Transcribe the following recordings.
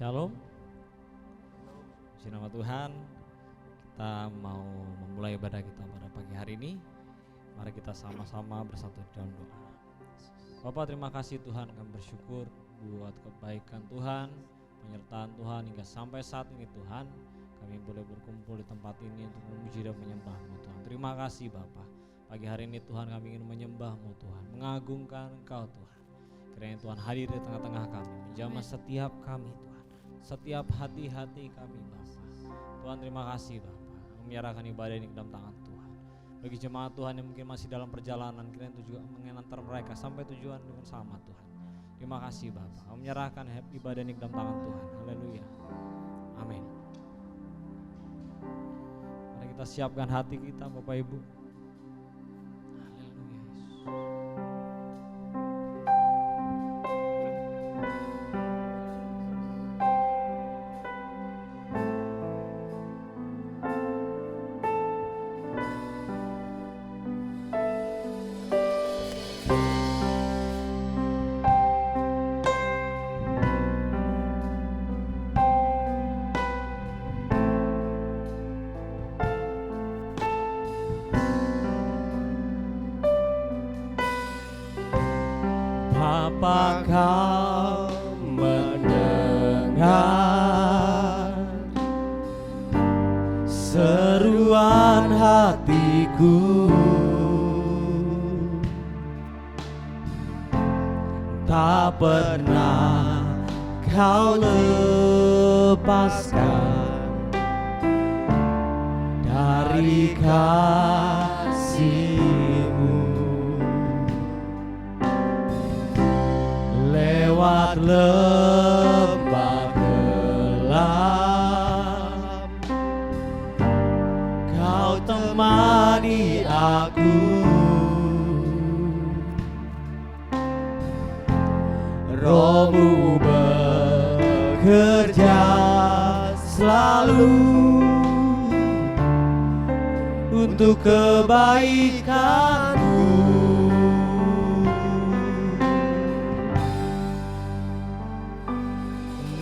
Shalom, puji nama Tuhan. Kita mau memulai ibadah kita pada pagi hari ini. Mari kita sama-sama bersatu dalam doa. Bapa, terima kasih Tuhan, kami bersyukur buat kebaikan Tuhan, penyertaan Tuhan hingga sampai saat ini Tuhan. Kami boleh berkumpul di tempat ini untuk memuji dan menyembah-Mu Tuhan. Terima kasih Bapa. Pagi hari ini Tuhan kami ingin menyembah-Mu Tuhan, mengagungkan Engkau Tuhan. Kiranya Tuhan hadir di tengah-tengah kami, menjamah setiap kami Tuhan. Setiap hati-hati kami Bapa. Tuhan terima kasih Bapa, menyerahkan ibadah ini ke dalam tangan Tuhan. Bagi jemaat Tuhan yang mungkin masih dalam perjalanan, kiranya itu juga mengantar mereka sampai tujuan dengan selamat Tuhan. Terima kasih Bapa, menyerahkan ibadah ini ke dalam tangan Tuhan. Haleluya, amin. Mari kita siapkan hati kita Bapak Ibu. Haleluya Yesus. Apa kau mendengar seruan hatiku? Tak pernah kau lepaskan dari kasih-Mu. Lewat lembah gelap, Kau temani aku. Roh-Mu bekerja selalu untuk kebaikanku.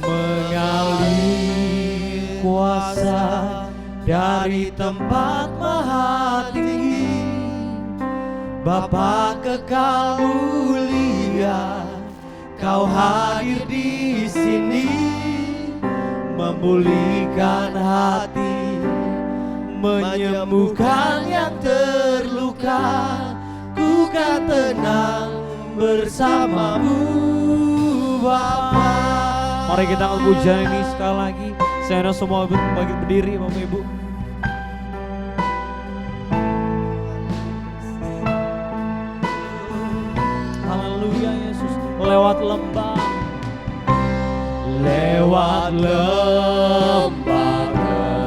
Mengalir kuasa dari tempat maha tinggi, Bapa kekal mulia, Kau hadir di sini, memulihkan hati, menyembuhkan yang terluka. Ku kan tenang bersama-Mu Bapa. Mari kita angkat pujian ini sekali lagi. Saya semua bagi berdiri Bapak Ibu. Haleluya Yesus. Lewat lembah gelap,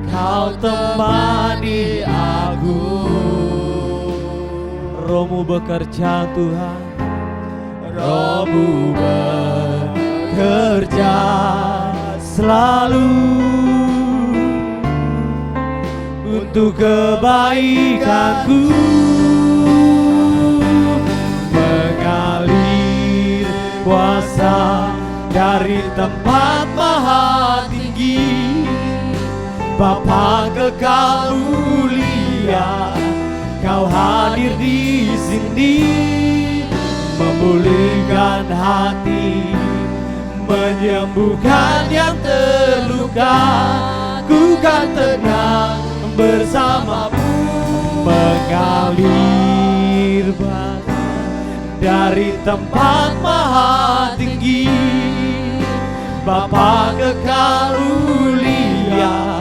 Kau temani aku. Roh-Mu bekerja Tuhan. Roh-Mu bekerja selalu untuk kebaikanku. Mengalir kuasa dari tempat maha tinggi, Bapa kekal mulia, Kau hadir di sini, memulihkan hati, menyembuhkan yang terluka. Ku kan tenang bersama-Mu. Mengalir dari tempat maha tinggi, Bapa kekal mulia,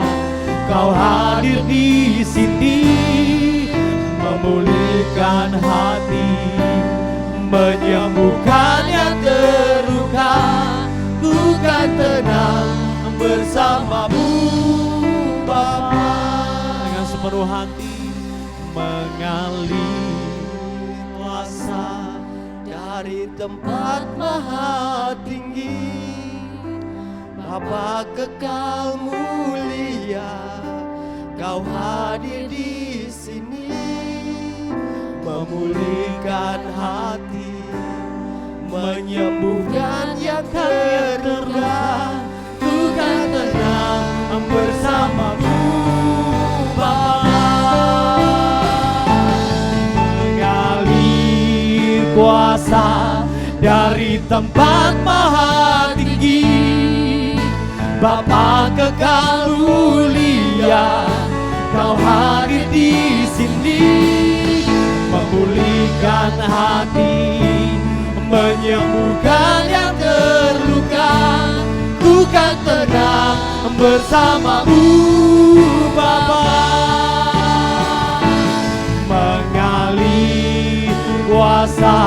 Kau hadir di sini, memulihkan hati, menyembuhkan yang terluka. Ku kan tenang bersama-Mu Bapa. Dengan sepenuh hati mengalir kuasa dari tempat maha tinggi, Bapa kekal mulia, Kau hadir di sini, memulihkan hati, menyembuhkan yang terluka. Ku kan tenang bersamamu Bapa. Mengalir kuasa dari tempat maha tinggi, Bapa kekal mulia, Kau hadir di sini, memulihkan hati, menyembuhkan yang terluka. Ku kan tenang bersamamu Bapa. Mengalir kuasa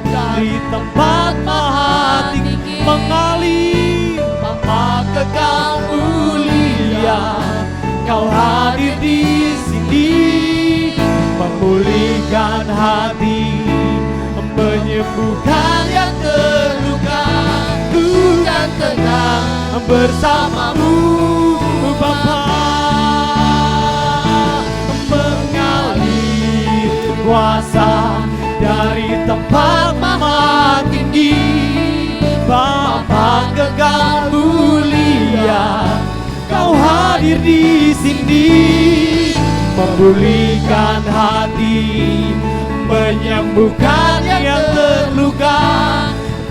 dari tempat maha tinggi, mengalir Bapa kekal mulia, Kau hadir di sini, memulihkan hati, menyembuhkan yang terluka. Ku kan tenang bersamamu Bapa. Mengalir kuasa dari tempat maha tinggi, Bapa kekal mulia, Kau hadir di sini, memulihkan hati, menyembuhkan yang terluka.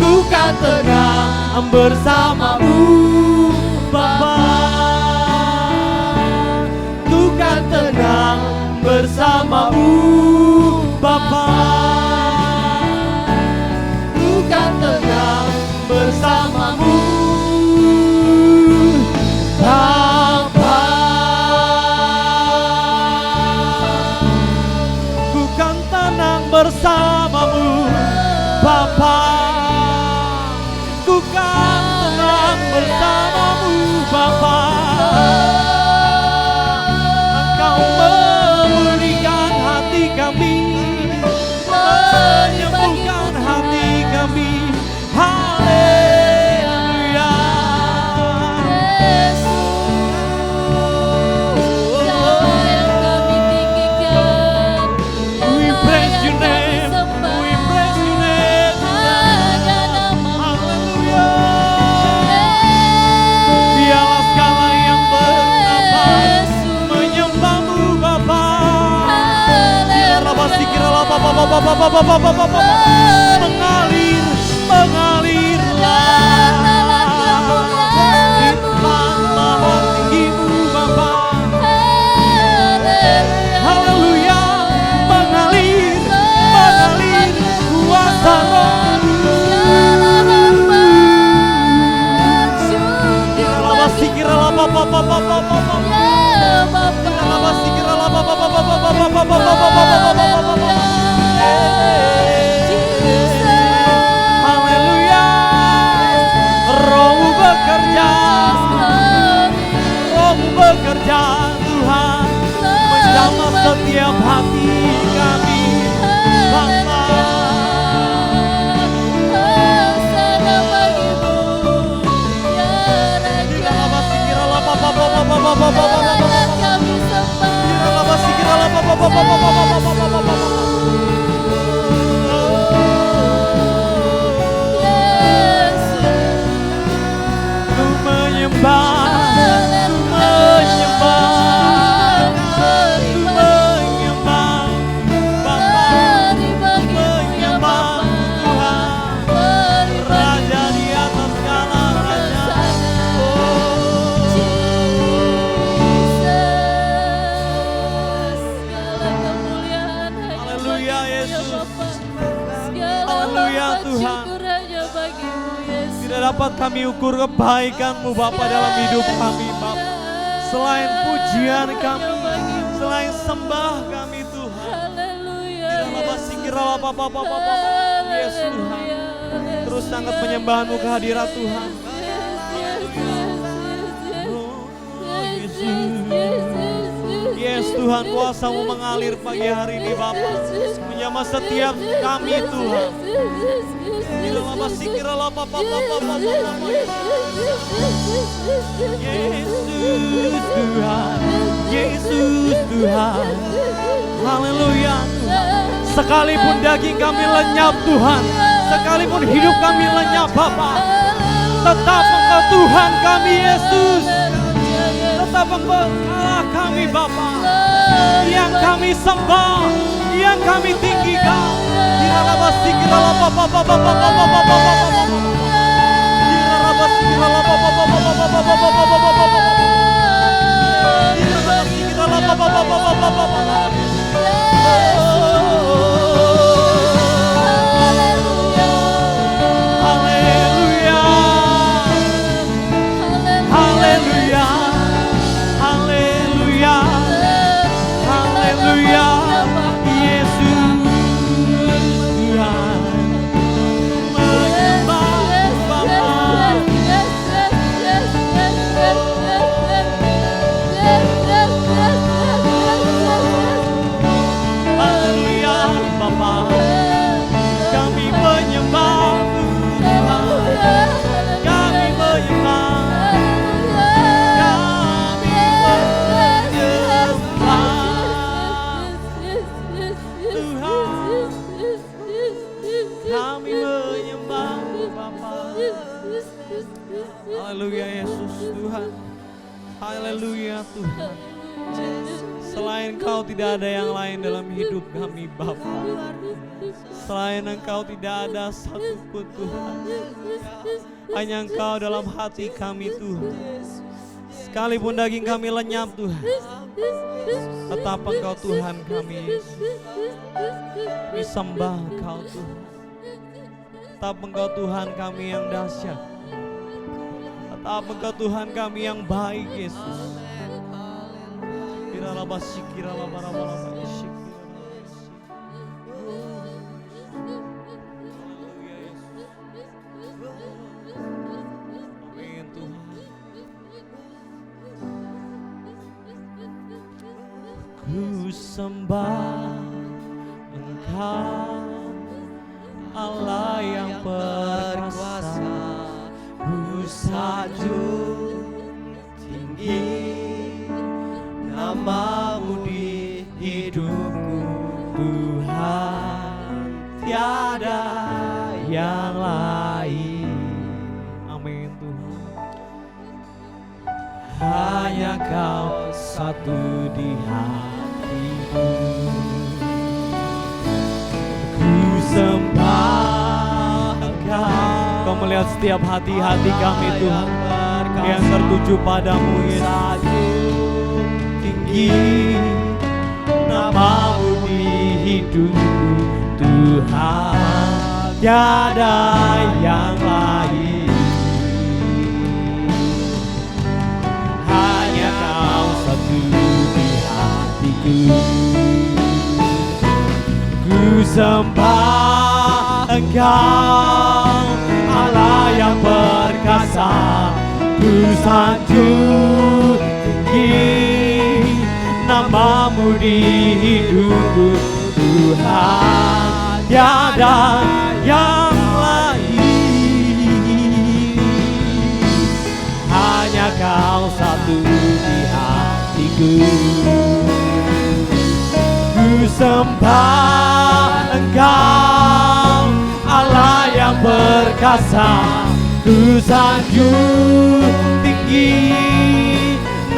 Ku kan tenang bersamamu Bapa. Ku kan tenang bersamamu Bapa. Ku kan tenang bersamamu Bapa. Ku kan tenang bersamamu Bapa. Ku kan tenang bersamamu Bapa. Engkau memulihkan hati kami, menyembuhkan hati kami. Haleluya. We praise your name. We praise your name. Haleluya. Biarlah segala yang bernafas menyembahmu Bapa. Biarlah pasti kiralah mengalir, mengalirlah di tempat maha tinggimu Bapa. Haleluya. Mengalir, mengalir kuasa Roh-Mu. Kiralah pasti kiralah haleluya. Roh-Mu bekerja, Roh-Mu bekerja Tuhan, menjamah setiap hati kami Bapa. Ku menyembah, menyembah, menyembah Bapa, menyembah Tuhan, Raja di atas segala raja. Haleluya Yesus. Haleluya Tuhan. Tidak dapat kami ukur kebaikan-Mu Bapa dalam hidup kami Bapa. Selain pujian kami, selain sembah kami Tuhan. Tidaklah basi kiralah Bapa. Yesus Tuhan. Terus sangat penyembahan-Mu kehadirat Tuhan. Yes Tuhan, kuasa-Mu mengalir pagi hari ini Bapa, menyamah setiap kami Tuhan. Tidaklah basi kiralah Bapa. Yesus Tuhan, Yesus Tuhan. Haleluya Tuhan. Sekalipun daging kami lenyap Tuhan, Sekalipun hidup kami lenyap Bapa, tetap Engkau Tuhan kami Yesus. Tetap Engkau Allah kami Bapa, yang kami sembah, yang kami tinggikan. Haleluya Yesus Tuhan. Haleluya Tuhan. Selain Engkau tidak ada yang lain dalam hidup kami Bapa. Selain Engkau tidak ada satupun Tuhan. Hanya Engkau dalam hati kami Tuhan. Sekalipun daging kami lenyap Tuhan, tetap Engkau Tuhan kami Yesus. Kami sembah Engkau Tuhan. Tetap Engkau Tuhan kami yang dahsyat. Tetap Engkau Tuhan kami yang baik Yesus. Amin Tuhan. Ku sembah Engkau Allah yang perkasa. Ku sanjung tinggi nama-Mu di hidupku Tuhan, tiada yang lain. Amin Tuhan. Hanya Kau satu di hatiku. Ku sembah Engkau. Kau melihat setiap hati-hati kami Tuhan yang tertuju padamu Yesus. Tinggi nama-Mu di hidupku Tuhan, tiada yang lain. Hanya Kau satu di hatiku. Ku sembah Engkau Allah yang perkasa. Ku sanjung tinggi nama-Mu di hidupku Tuhan, tiada yang lain. Hanya Kau satu di hatiku. Ku sembah Engkau Allah yang perkasa. Ku sanjung tinggi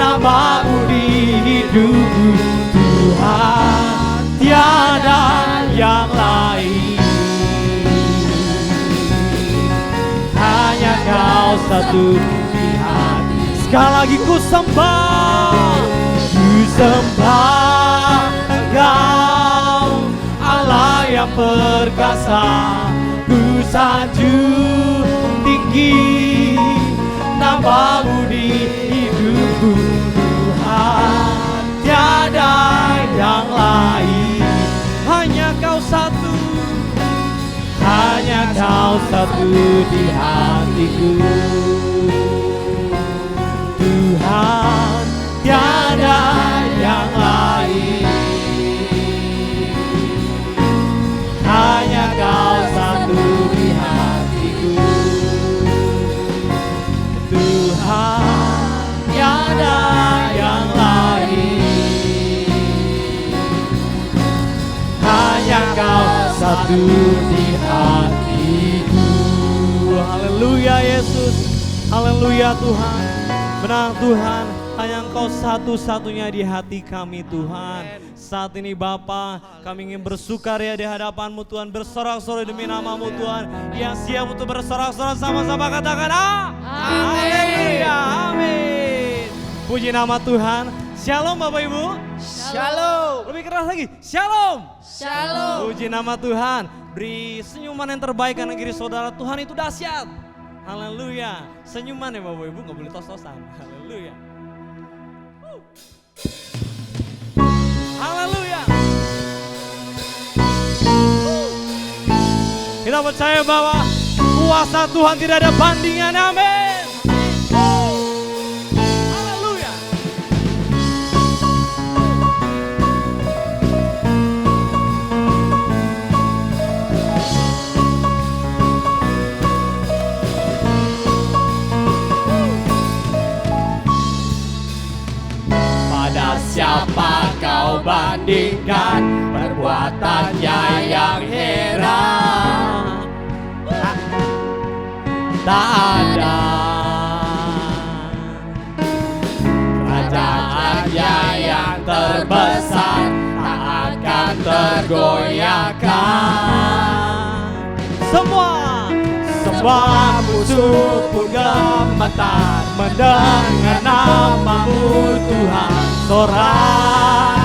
nama-Mu di hidupku Tuhan, tiada yang lain. Hanya Kau satu di hati. Sekali lagi ku sembah Engkau Allah yang perkasa. Ku sanjung tinggi nama-Mu di hidupku Tuhan, tiada yang lain. Hanya Kau satu, hanya Kau satu di hatiku Tuhan, tiada yang lain. Hanya Kau satu di hatiku Tuhan, tiada yang lain. Hanya Kau satu di hatiku Haleluya Yesus, haleluya Tuhan. Benar Tuhan, hanya Engkau satu-satunya di hati kami Tuhan. Saat ini Bapa, kami ingin bersukaria di hadapan-Mu Tuhan, bersorak-sorai demi nama-Mu Tuhan, yang siap untuk bersorak-sorai sama-sama katakan amin. Amin. Puji nama Tuhan. Shalom Bapak Ibu. Shalom. Lebih keras lagi. Shalom. Shalom. Puji nama Tuhan. Beri senyuman yang terbaik karena kiri saudara, Tuhan itu dahsyat. Haleluya. Senyuman ya Bapak Ibu, gak boleh tos-tosan. Haleluya. Haleluya. Kita percaya bahwa kuasa Tuhan tidak ada bandingan. Amin. Haleluya. Pada siapa kau bandingkan perbuatannya yang heran? Tak ada. Kerajaannya yang terbesar tak akan tergoyahkan. Semua musuh pun gemetar mendengar nama-Mu Tuhan. Sorak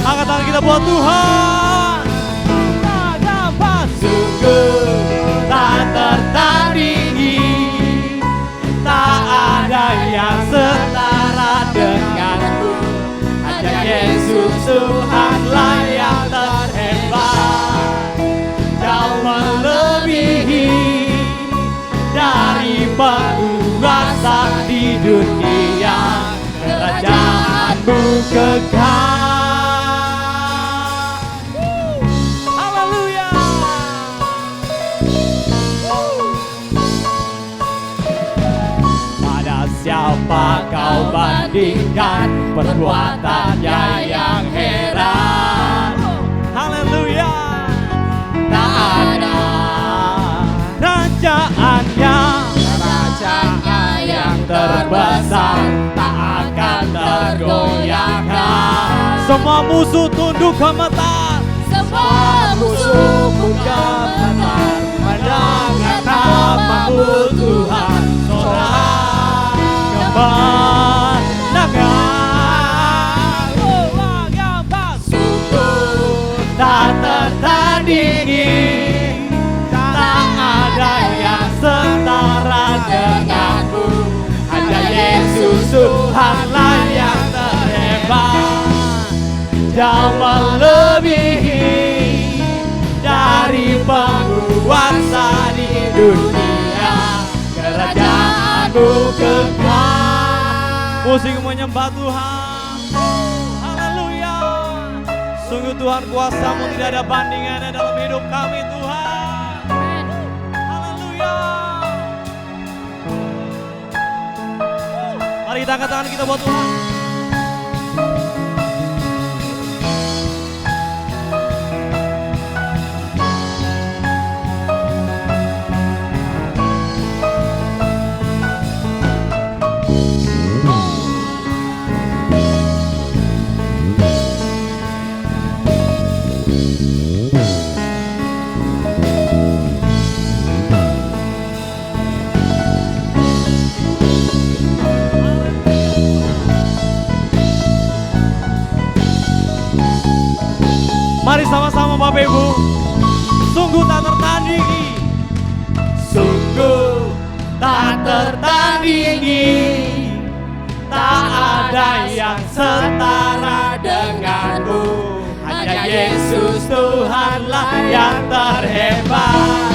angkat tangan kita buat Tuhan. Tak dapat Sungguh tak tertandingi, tak ada yang setara denganmu. Hanya Yesus Tuhanlah yang terhebat, jauh melebihi dari penguasa di dunia. Kerajaan-Mu kekal. haleluya. Pada siapa kau bandingkan perbuatannya yang heran? Haleluya. Tak ada. Kerajaannya yang terbesar tak akan tergoyahkan. semua musuh tunduk gemetar. Semua musuh pun gemetar mendengar nama-Mu Tuhan. Sorak kemenangan. sungguh tak tertandingi, tak ada yang setara denganmu. Hanya Yesus Tuhanlah yang terhebat, jauh melebihi dari penguasa di dunia. Kerajaan-Mu kekal. Musik menyembah Tuhan. Haleluya. Sungguh Tuhan, kuasa-Mu tidak ada bandingannya dalam hidup kami Tuhan. Haleluya. Mari kita angkat tangan kita buat Tuhan. Mari sama-sama Bapak Ibu. Sungguh tak tertandingi. Sungguh tak tertandingi, tak ada yang setara denganmu. Hanya Yesus Tuhanlah yang terhebat,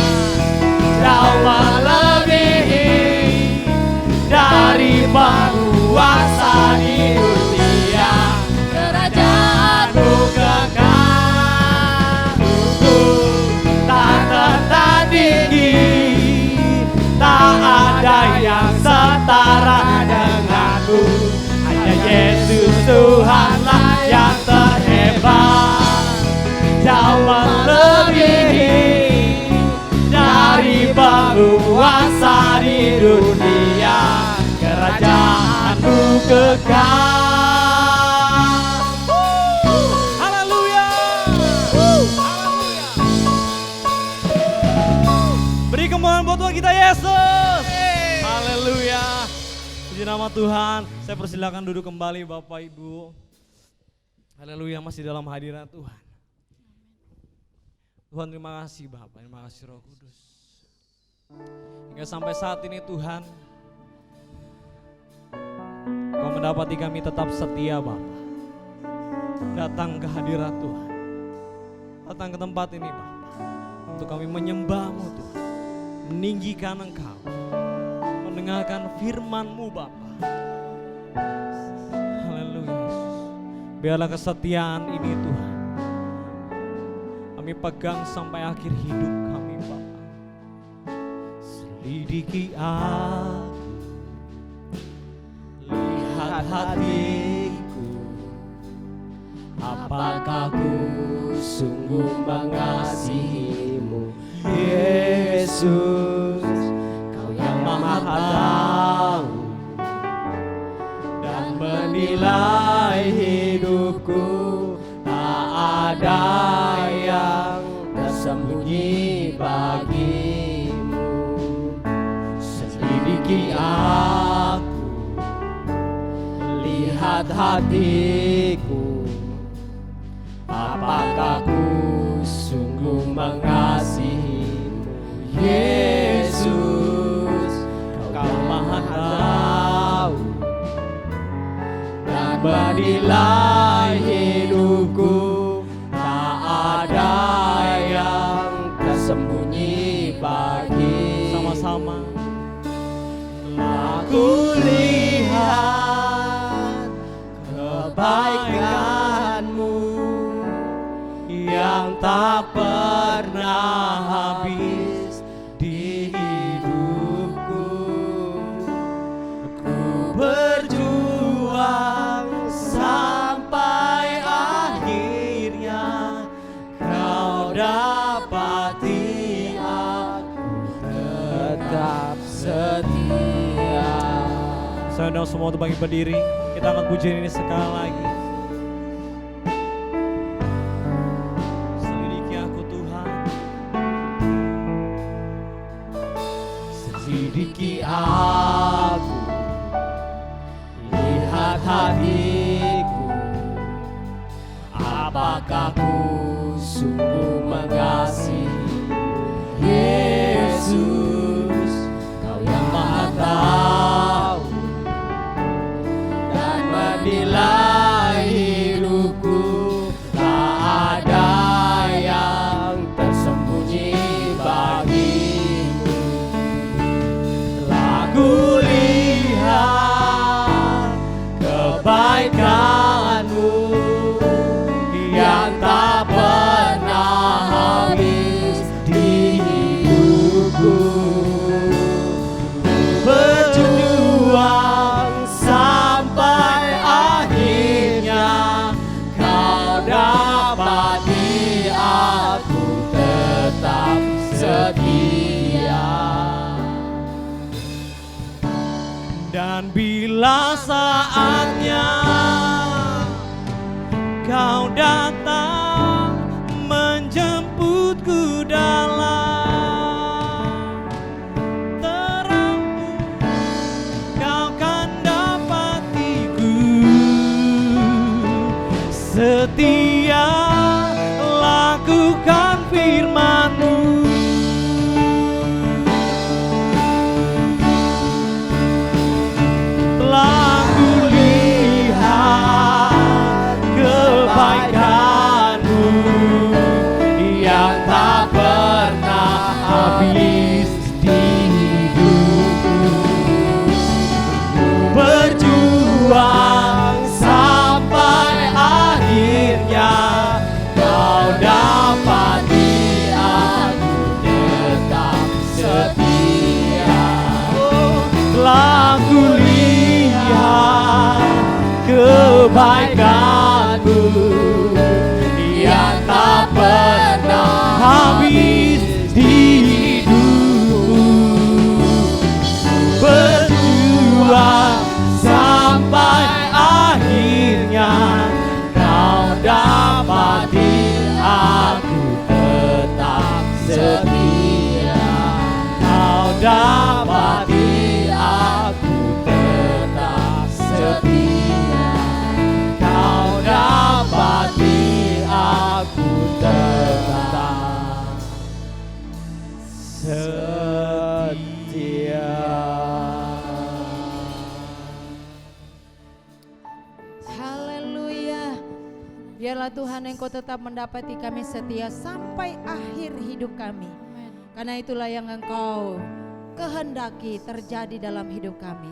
jauh melebihi dari penguasa di dunia. Kerajaan-Mu kekal. Tak tertandingi, tak ada yang setara denganmu. Hanya Yesus Tuhanlah yang terhebat, nama Tuhan. Saya persilakan duduk kembali Bapak Ibu. Haleluya, masih dalam hadirat Tuhan. Tuhan terima kasih Bapak, terima kasih Roh Kudus. Hingga sampai saat ini Tuhan, Kau mendapati kami tetap setia Bapak. Datang ke hadirat Tuhan. Datang ke tempat ini Bapak. Untuk kami menyembah-Mu Tuhan. Meninggikan Engkau. Mendengarkan firman-Mu Bapa. Haleluya Yesus. Biarlah kesetiaan ini Tuhan kami pegang sampai akhir hidup kami Bapa. Selidiki aku, lihat hatiku, apakah ku sungguh mengasihi-Mu, Yesus. Kau yang maha tahu dan menilai hidupku, tak ada yang tersembunyi bagi-Mu. Selidiki aku, lihat hatiku, apakah ku sungguh mengasihi-Mu, Yesus. Kau maha tahu dan menilai hidupku, tak ada yang tersembunyi bagi. sama-sama. Aku lihat kebaikan-Mu yang tak pernah habis di hidupku. Ku berjuang sampai akhirnya, Kau dapati aku tetap setia. Saya undang semua untuk bangkit berdiri. Kita angkat pujian ini sekali lagi. Selidiki aku Tuhan. Selidiki aku, lihat hatiku, apakah ku sungguh mengasihi, Yesus. Kau yang maha tahu dan menilai hidupku, tak ada yang tersembunyi bagi-Mu. Telah kulihat kebaikan-Mu yang tak pernah habis di hidupku. Berjuang sampai akhirnya, Kau dapati aku tetap setia. Dan bila saatnya Kau datang menjemputku dalam terang-Mu, Kau kan dapatiku setia lakukan firman-Mu. Telah kulihat kebaikan-Mu yang tak pernah habis di hidupku. Berjuang sampai akhirnya, Kau dapati aku tetap setia. Telah kulihat kebaikan-Mu yang tak pernah habis di hidupku. Berjuang sampai akhirnya, Kau dapati aku tetap setia. Kau dapati aku tetap Biarlah Tuhan Engkau tetap mendapati kami setia sampai akhir hidup kami. Karena itulah yang Engkau kehendaki terjadi dalam hidup kami.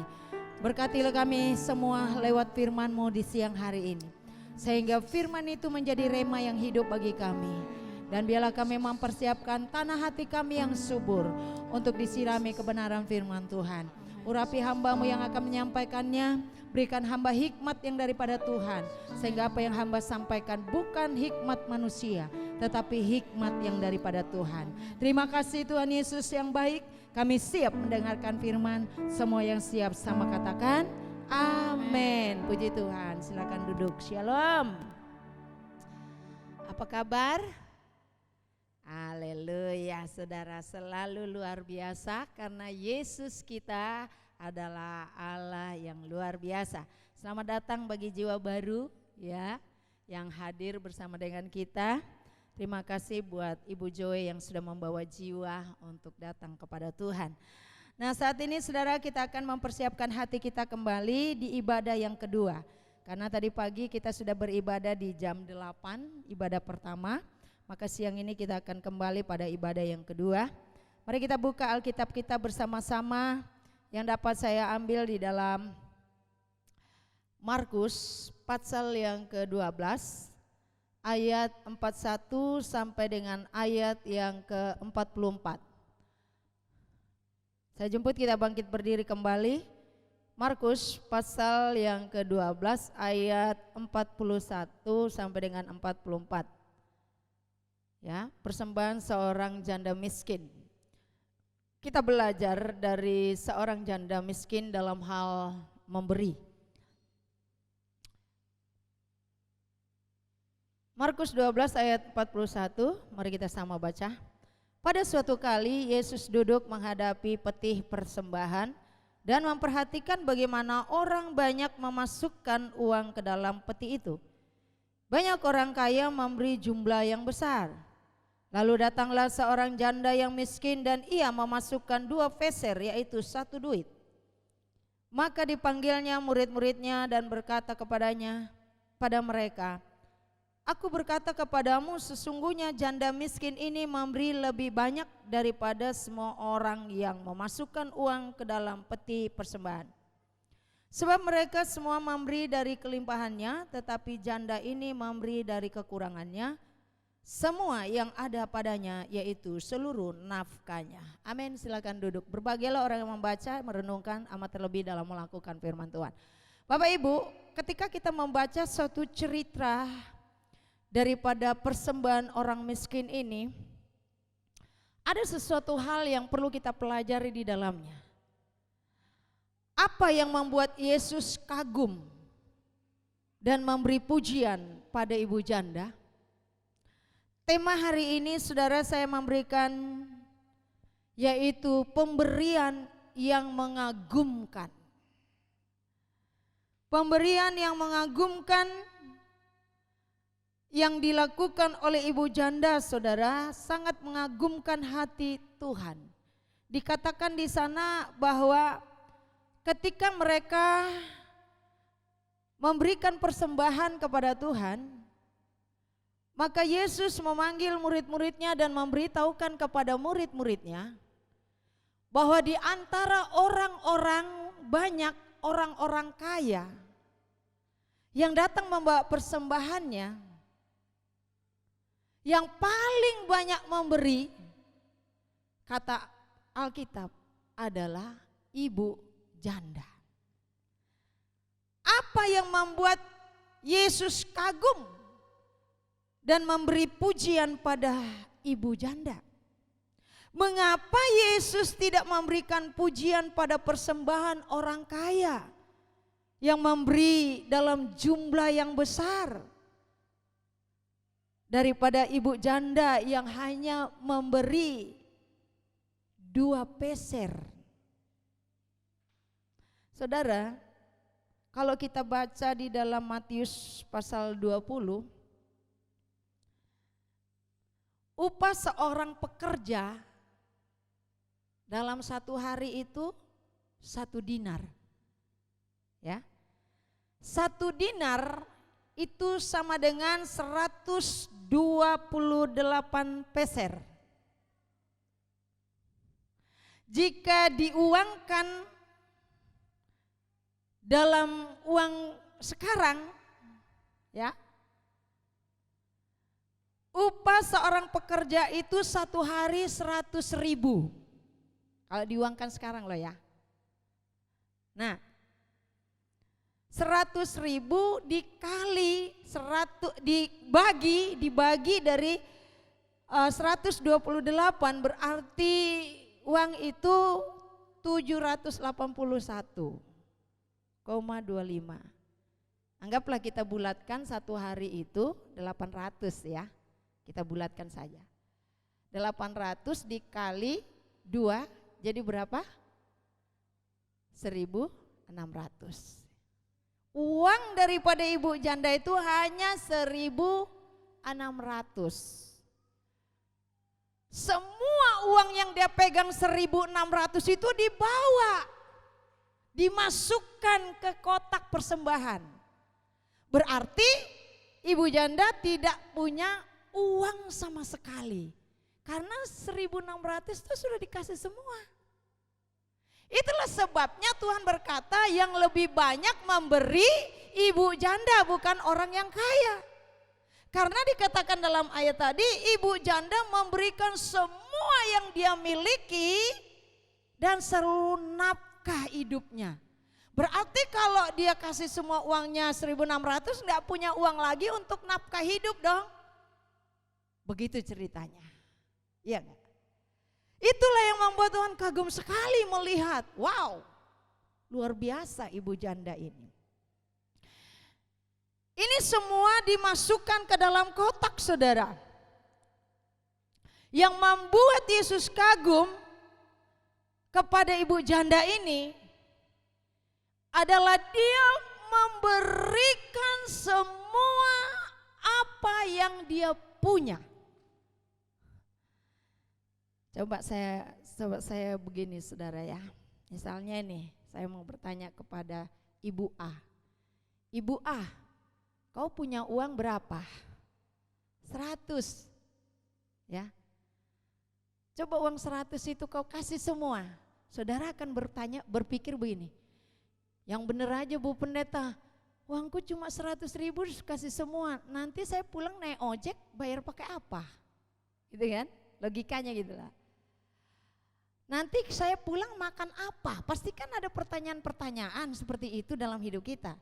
Berkatilah kami semua lewat firman-Mu di siang hari ini. Sehingga firman itu menjadi rema yang hidup bagi kami. Dan biarlah kami mempersiapkan tanah hati kami yang subur untuk disirami kebenaran firman Tuhan. Urapi hamba-Mu yang akan menyampaikannya, berikan hamba hikmat yang daripada Tuhan. Sehingga apa yang hamba sampaikan bukan hikmat manusia, tetapi hikmat yang daripada Tuhan. Terima kasih Tuhan Yesus yang baik, kami siap mendengarkan firman. Semua yang siap sama katakan amin. Puji Tuhan, silakan duduk. Shalom. Apa kabar? Haleluya, saudara, selalu luar biasa karena Yesus kita adalah Allah yang luar biasa. Selamat datang bagi jiwa baru ya yang hadir bersama dengan kita. Terima kasih buat Ibu Joy yang sudah membawa jiwa untuk datang kepada Tuhan. Nah, saat ini saudara, kita akan mempersiapkan hati kita kembali di ibadah yang kedua. Karena tadi pagi kita sudah beribadah di jam 8, ibadah pertama. Maka siang ini kita akan kembali pada ibadah yang kedua. Mari kita buka Alkitab kita bersama-sama yang dapat saya ambil di dalam Markus pasal yang ke-12 ayat 41 sampai dengan ayat yang ke-44. Saya jemput kita bangkit berdiri kembali. Markus pasal yang ke-12 ayat 41 sampai dengan 44. Ya, persembahan seorang janda miskin. Kita belajar dari seorang janda miskin dalam hal memberi. Markus 12 ayat 41, mari kita sama baca. Pada suatu kali Yesus duduk menghadapi peti persembahan dan memperhatikan bagaimana orang banyak memasukkan uang ke dalam peti itu. Banyak orang kaya memberi jumlah yang besar. Lalu datanglah seorang janda yang miskin dan ia memasukkan 2 peser, yaitu 1 duit. Maka dipanggilnya murid-muridnya dan berkata pada mereka, aku berkata kepadamu, sesungguhnya janda miskin ini memberi lebih banyak daripada semua orang yang memasukkan uang ke dalam peti persembahan. Sebab mereka semua memberi dari kelimpahannya, tetapi janda ini memberi dari kekurangannya, semua yang ada padanya, yaitu seluruh nafkahnya. Amin, silakan duduk. Berbahagialah orang yang membaca, merenungkan, amat terlebih dalam melakukan firman Tuhan. Bapak Ibu, ketika kita membaca suatu cerita daripada persembahan orang miskin ini, ada sesuatu hal yang perlu kita pelajari di dalamnya. Apa yang membuat Yesus kagum dan memberi pujian pada ibu janda? Tema hari ini saudara saya memberikan yaitu pemberian yang mengagumkan. Pemberian yang mengagumkan yang dilakukan oleh ibu janda saudara sangat mengagumkan hati Tuhan. Dikatakan di sana bahwa ketika mereka memberikan persembahan kepada Tuhan, maka Yesus memanggil murid-muridnya dan memberitahukan kepada murid-muridnya bahwa di antara orang-orang banyak, orang-orang kaya yang datang membawa persembahannya, yang paling banyak memberi, kata Alkitab, adalah ibu janda. Apa yang membuat Yesus kagum dan memberi pujian pada ibu janda? Mengapa Yesus tidak memberikan pujian pada persembahan orang kaya yang memberi dalam jumlah yang besar daripada ibu janda yang hanya memberi 2 peser? Saudara, kalau kita baca di dalam Matius pasal 20, upah seorang pekerja dalam satu hari itu 1 dinar. Ya. 1 dinar itu sama dengan 128 peser. Jika diuangkan dalam uang sekarang, ya, upah seorang pekerja itu satu hari 100.000. Kalau diuangkan sekarang loh ya. Nah, 100.000 dikali 100 dibagi dari 128 berarti uang itu 781,25. Anggaplah kita bulatkan satu hari itu 800 ya. Kita bulatkan saja. 800 dikali 2 jadi berapa? 1.600. Uang daripada ibu janda itu hanya 1.600. Semua uang yang dia pegang 1.600 itu dibawa, dimasukkan ke kotak persembahan. Berarti ibu janda tidak punya uang sama sekali. Karena 1.600 itu sudah dikasih semua. Itulah sebabnya Tuhan berkata yang lebih banyak memberi ibu janda bukan orang yang kaya. Karena dikatakan dalam ayat tadi ibu janda memberikan semua yang dia miliki dan seluruh nafkah hidupnya. Berarti kalau dia kasih semua uangnya 1.600 enggak punya uang lagi untuk nafkah hidup dong. Begitu ceritanya. Iya enggak? Itulah yang membuat Tuhan kagum sekali melihat, wow, luar biasa ibu janda ini. Ini semua dimasukkan ke dalam kotak saudara. Yang membuat Yesus kagum kepada ibu janda ini adalah dia memberikan semua apa yang dia punya. Coba saya begini saudara ya. Misalnya nih saya mau bertanya kepada Ibu A. Ibu A, kau punya uang berapa? 100. Ya. Coba uang 100 itu kau kasih semua. Saudara akan berpikir begini. Yang bener aja Bu Pendeta, uangku cuma 100.000 kasih semua. Nanti saya pulang naik ojek bayar pakai apa? Gitu kan? Logikanya gitu lah. Nanti saya pulang makan apa? Pasti kan ada pertanyaan-pertanyaan seperti itu dalam hidup kita.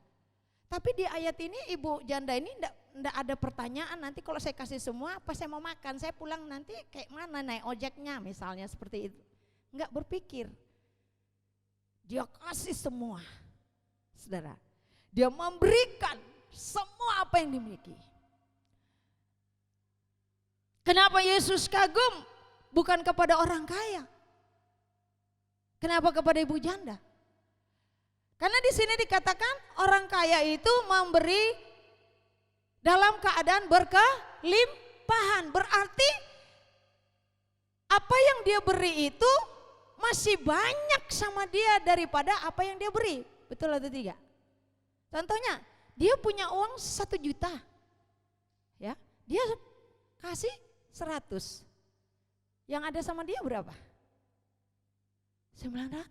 Tapi di ayat ini ibu janda ini enggak ada pertanyaan, nanti kalau saya kasih semua apa saya mau makan, saya pulang nanti kayak mana naik ojeknya misalnya seperti itu. Enggak berpikir. Dia kasih semua. Saudara, dia memberikan semua apa yang dimiliki. Kenapa Yesus kagum? Bukan kepada orang kaya. Kenapa kepada ibu janda? Karena di sini dikatakan orang kaya itu memberi dalam keadaan berkelimpahan. Berarti apa yang dia beri itu masih banyak sama dia daripada apa yang dia beri. Betul atau tidak? Contohnya, dia punya uang 1 juta. Ya, dia kasih 100. Yang ada sama dia berapa? 900.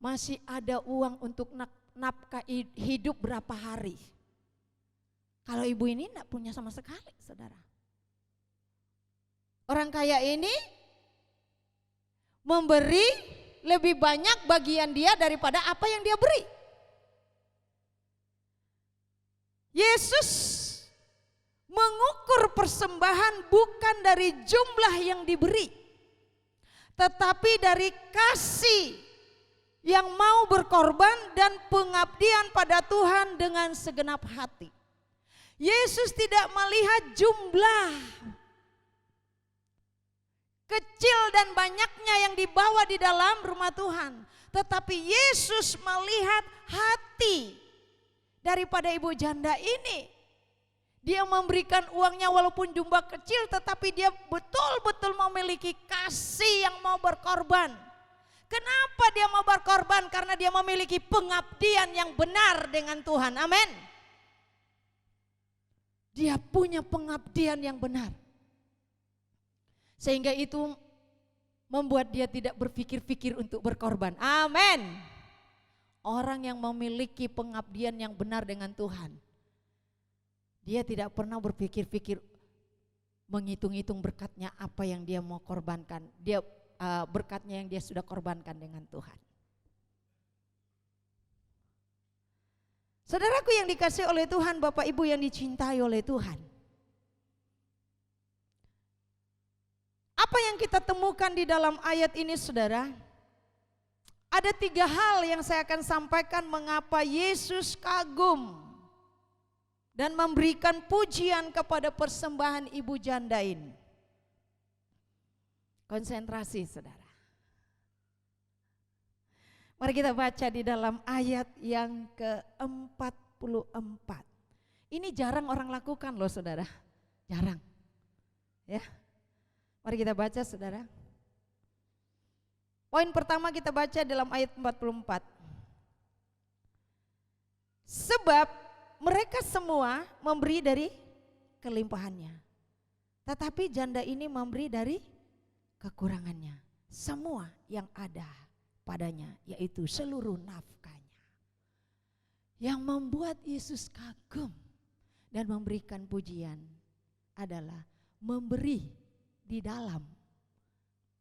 Masih ada uang untuk nafkah hidup berapa hari. Kalau ibu ini enggak punya sama sekali, saudara. Orang kaya ini memberi lebih banyak bagian dia daripada apa yang dia beri. Yesus mengukur persembahan bukan dari jumlah yang diberi, tetapi dari kasih yang mau berkorban dan pengabdian pada Tuhan dengan segenap hati. Yesus tidak melihat jumlah kecil dan banyaknya yang dibawa di dalam rumah Tuhan, tetapi Yesus melihat hati daripada ibu janda ini. Dia memberikan uangnya walaupun jumlah kecil, tetapi dia betul-betul memiliki kasih yang mau berkorban. Kenapa dia mau berkorban? Karena dia memiliki pengabdian yang benar dengan Tuhan. Amin. Dia punya pengabdian yang benar. Sehingga itu membuat dia tidak berpikir-pikir untuk berkorban. Amin. Orang yang memiliki pengabdian yang benar dengan Tuhan, dia tidak pernah berpikir-pikir menghitung-hitung berkatnya apa yang dia mau korbankan. Dia berkatnya yang dia sudah korbankan dengan Tuhan. Saudaraku yang dikasihi oleh Tuhan, Bapak Ibu yang dicintai oleh Tuhan. Apa yang kita temukan di dalam ayat ini, saudara? Ada 3 hal yang saya akan sampaikan mengapa Yesus kagum dan memberikan pujian kepada persembahan ibu janda ini. Konsentrasi, saudara. Mari kita baca di dalam ayat yang ke-44. Ini jarang orang lakukan loh, saudara. Jarang. Ya. Mari kita baca, saudara. Poin pertama kita baca dalam ayat 44. Sebab mereka semua memberi dari kelimpahannya, tetapi janda ini memberi dari kekurangannya. Semua yang ada padanya, yaitu seluruh nafkahnya. Yang membuat Yesus kagum dan memberikan pujian adalah memberi di dalam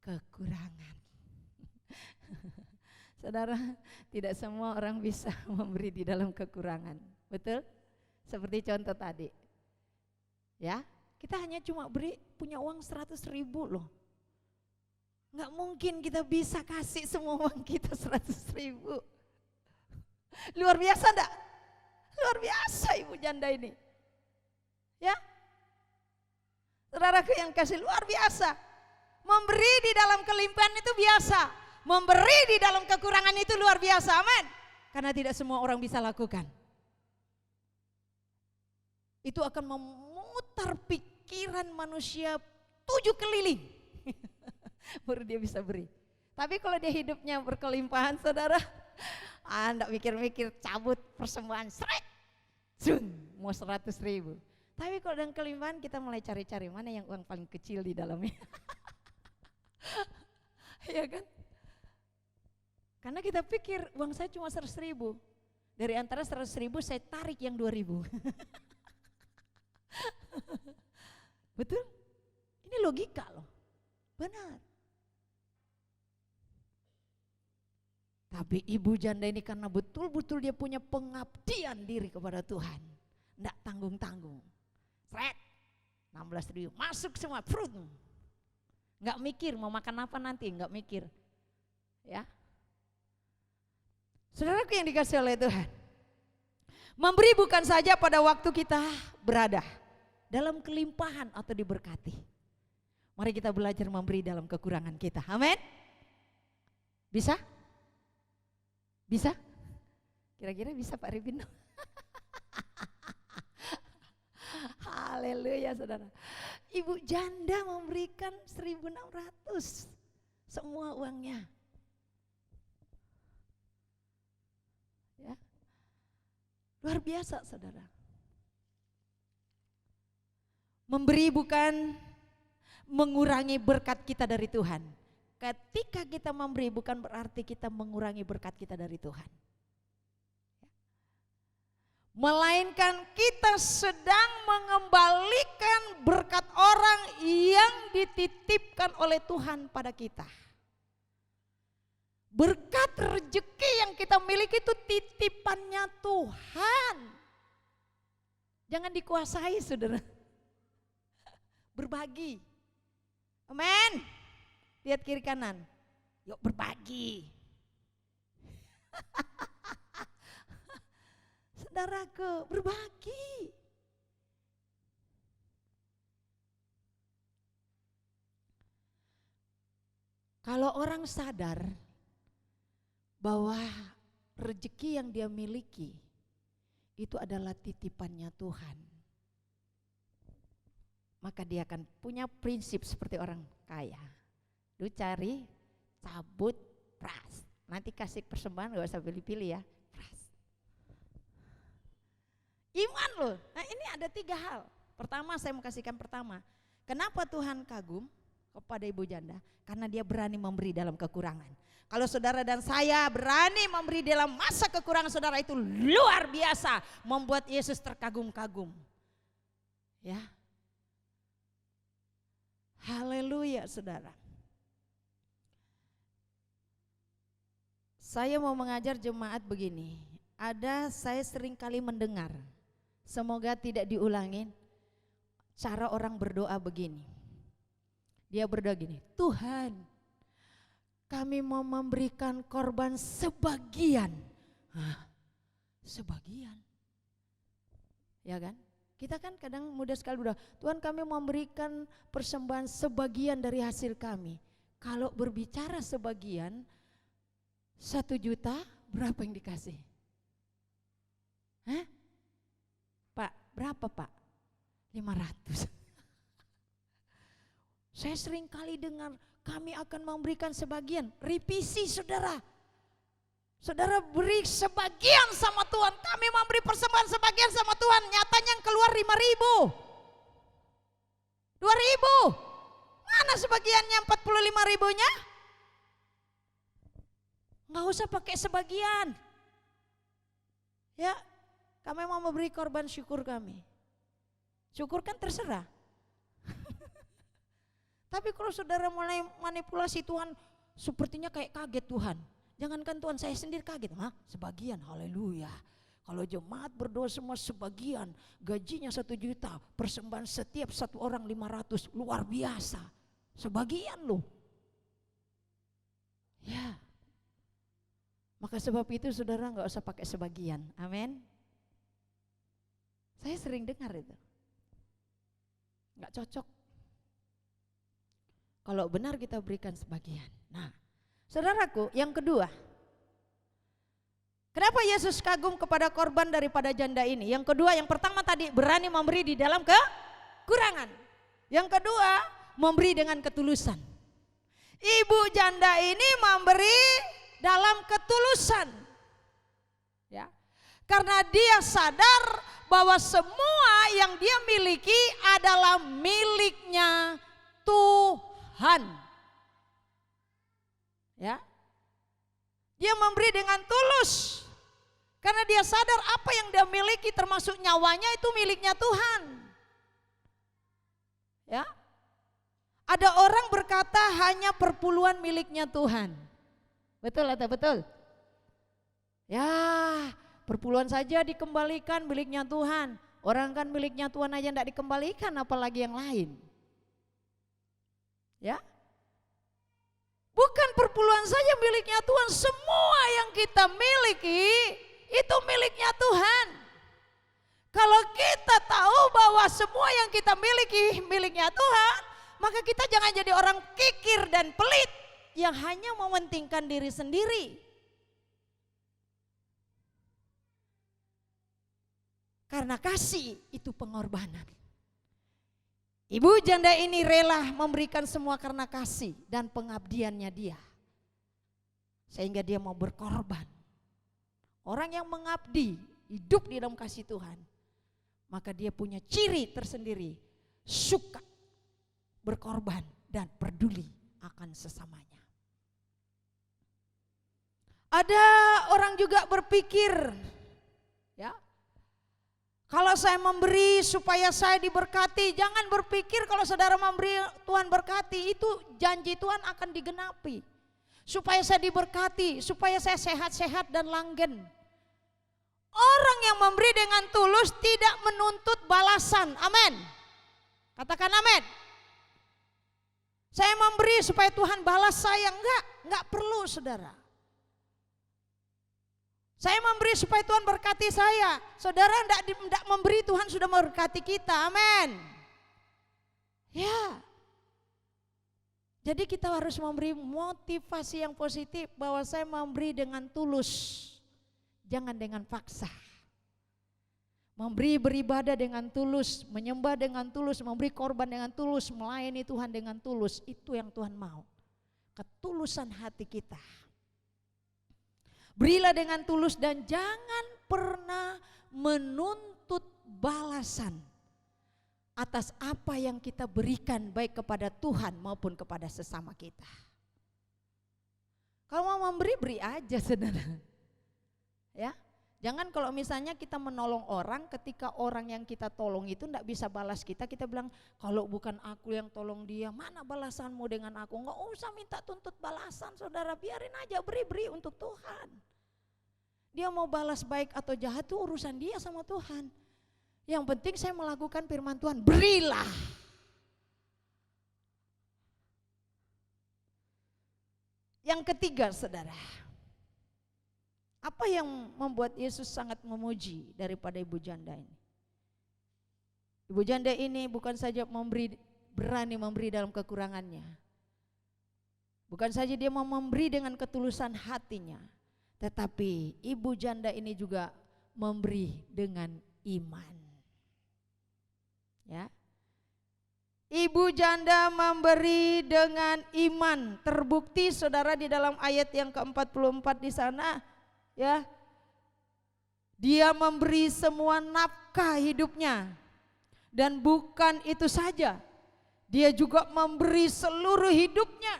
kekurangan. Saudara, tidak semua orang bisa memberi di dalam kekurangan, betul? Seperti contoh tadi, ya, kita hanya cuma beri punya uang 100.000 loh. Nggak mungkin kita bisa kasih semua uang kita 100.000. Luar biasa enggak? Luar biasa ibu janda ini, ya. Saudaraku yang kasih, luar biasa. Memberi di dalam kelimpahan itu biasa. Memberi di dalam kekurangan itu luar biasa, amin. Karena tidak semua orang bisa lakukan. Itu akan memutar pikiran manusia 7 keliling. Baru dia bisa beri. Tapi kalau dia hidupnya berkelimpahan, saudara, Anda mikir-mikir cabut persembahan, seret, zun, mau 100.000. Tapi kalau dengan kelimpahan kita mulai cari-cari mana yang uang paling kecil di dalamnya. Iya kan? Karena kita pikir uang saya cuma 100.000. Dari antara 100.000 saya tarik yang 2.000. Betul? Ini logika loh. Benar. Tapi ibu janda ini karena betul-betul dia punya pengabdian diri kepada Tuhan. Enggak tanggung-tanggung. Sret, 16.000 masuk semua, fruit. Enggak mikir mau makan apa nanti, enggak mikir. Ya. Saudaraku yang dikasihi oleh Tuhan, memberi bukan saja pada waktu kita berada dalam kelimpahan atau diberkati. Mari kita belajar memberi dalam kekurangan kita, amin. Bisa? Bisa? Kira-kira bisa Pak Ribin? Haleluya saudara. Ibu janda memberikan 1.600 semua uangnya. Ya. Luar biasa saudara. Memberi bukan mengurangi berkat kita dari Tuhan. Ketika kita memberi bukan berarti kita mengurangi berkat kita dari Tuhan. Melainkan kita sedang mengembalikan berkat orang yang dititipkan oleh Tuhan pada kita. Berkat rezeki yang kita miliki itu titipannya Tuhan. Jangan dikuasai saudara. Berbagi. Amin. Lihat kiri kanan. Yuk berbagi. Saudaraku, berbagi. Kalau orang sadar bahwa rezeki yang dia miliki itu adalah titipannya Tuhan, maka dia akan punya prinsip seperti orang kaya. Lu cari, cabut, pras. Nanti kasih persembahan gak usah pilih-pilih ya. Pras. Iman loh. Nah ini ada 3 hal. Pertama saya mau kasihkan pertama. Kenapa Tuhan kagum kepada ibu janda? Karena dia berani memberi dalam kekurangan. Kalau saudara dan saya berani memberi dalam masa kekurangan saudara, itu luar biasa, membuat Yesus terkagum-kagum. Ya. Haleluya saudara. Saya mau mengajar jemaat begini. Saya sering kali mendengar, semoga tidak diulangin, cara orang berdoa begini. Dia berdoa gini, Tuhan, kami mau memberikan korban sebagian. Hah, sebagian? Ya kan? Kita kan kadang mudah sekali berdoa, Tuhan kami mau memberikan persembahan sebagian dari hasil kami. Kalau berbicara sebagian, 1 juta berapa yang dikasih? Hah? Pak, berapa Pak? 500. Saya sering kali dengar kami akan memberikan sebagian. Revisi saudara. Saudara beri sebagian sama Tuhan. Kami memberi persembahan sebagian sama Tuhan. Nyatanya yang keluar 5.000. 2.000. Mana sebagiannya 45 ribunya? Nggak usah pakai sebagian. Ya, kami mau memberi korban syukur kami. Syukur kan terserah. Tapi kalau saudara mulai manipulasi Tuhan, sepertinya kayak kaget Tuhan. Jangankan Tuhan, saya sendiri kaget. Hah? Sebagian, haleluya. Kalau jemaat berdoa semua sebagian, gajinya 1 juta, persembahan setiap satu orang 500, luar biasa. Sebagian loh. Ya. Maka sebab itu saudara nggak usah pakai sebagian. Amin. Saya sering dengar itu. Nggak cocok. Kalau benar kita berikan sebagian. Nah, saudaraku, yang kedua. Kenapa Yesus kagum kepada korban daripada janda ini? Yang kedua, yang pertama tadi berani memberi di dalam kekurangan. Yang kedua, memberi dengan ketulusan. Ibu janda ini memberi dalam ketulusan. Ya. Karena dia sadar bahwa semua yang dia miliki adalah miliknya Tuhan. Ya. Dia memberi dengan tulus. Karena dia sadar apa yang dia miliki termasuk nyawanya itu miliknya Tuhan. Ya. Ada orang berkata hanya perpuluhan miliknya Tuhan. Betul atau betul? Ya, perpuluhan saja dikembalikan miliknya Tuhan. Orang kan miliknya Tuhan aja tidak dikembalikan, apalagi yang lain. Ya, bukan perpuluhan saja miliknya Tuhan, semua yang kita miliki itu miliknya Tuhan. Kalau kita tahu bahwa semua yang kita miliki miliknya Tuhan, maka kita jangan jadi orang kikir dan pelit yang hanya mementingkan diri sendiri. Karena kasih itu pengorbanan. Ibu janda ini rela memberikan semua karena kasih dan pengabdiannya dia. Sehingga dia mau berkorban. Orang yang mengabdi, hidup di dalam kasih Tuhan, maka dia punya ciri tersendiri, suka berkorban dan peduli akan sesamanya. Ada orang juga berpikir, ya, kalau saya memberi supaya saya diberkati, jangan berpikir kalau saudara memberi Tuhan berkati, itu janji Tuhan akan digenapi. Supaya saya diberkati, supaya saya sehat-sehat dan langgeng. Orang yang memberi dengan tulus tidak menuntut balasan, amin. Katakan amin. Saya memberi supaya Tuhan balas saya, enggak perlu saudara. Saya memberi supaya Tuhan berkati saya. Saudara tidak memberi, Tuhan sudah memberkati kita. Amin. Ya. Jadi kita harus memberi motivasi yang positif bahwa saya memberi dengan tulus. Jangan dengan paksa. Memberi beribadah dengan tulus, menyembah dengan tulus, memberi korban dengan tulus, melayani Tuhan dengan tulus. Itu yang Tuhan mau. Ketulusan hati kita. Berilah dengan tulus dan jangan pernah menuntut balasan atas apa yang kita berikan baik kepada Tuhan maupun kepada sesama kita. Kalau mau memberi, beri aja saudara. Ya, jangan kalau misalnya kita menolong orang, ketika orang yang kita tolong itu tidak bisa balas kita bilang, kalau bukan aku yang tolong dia, mana balasanmu dengan aku? Enggak usah minta tuntut balasan saudara, biarin aja, beri untuk Tuhan. Dia mau balas baik atau jahat itu urusan dia sama Tuhan. Yang penting saya melakukan firman Tuhan, berilah. Yang ketiga saudara, apa yang membuat Yesus sangat memuji daripada ibu janda ini? Ibu janda ini bukan saja berani memberi dalam kekurangannya. Bukan saja dia mau memberi dengan ketulusan hatinya, tetapi ibu janda ini juga memberi dengan iman. Ya. Ibu janda memberi dengan iman. Terbukti saudara di dalam ayat yang ke-44 di sana, ya. Dia memberi semua nafkah hidupnya. Dan bukan itu saja, dia juga memberi seluruh hidupnya.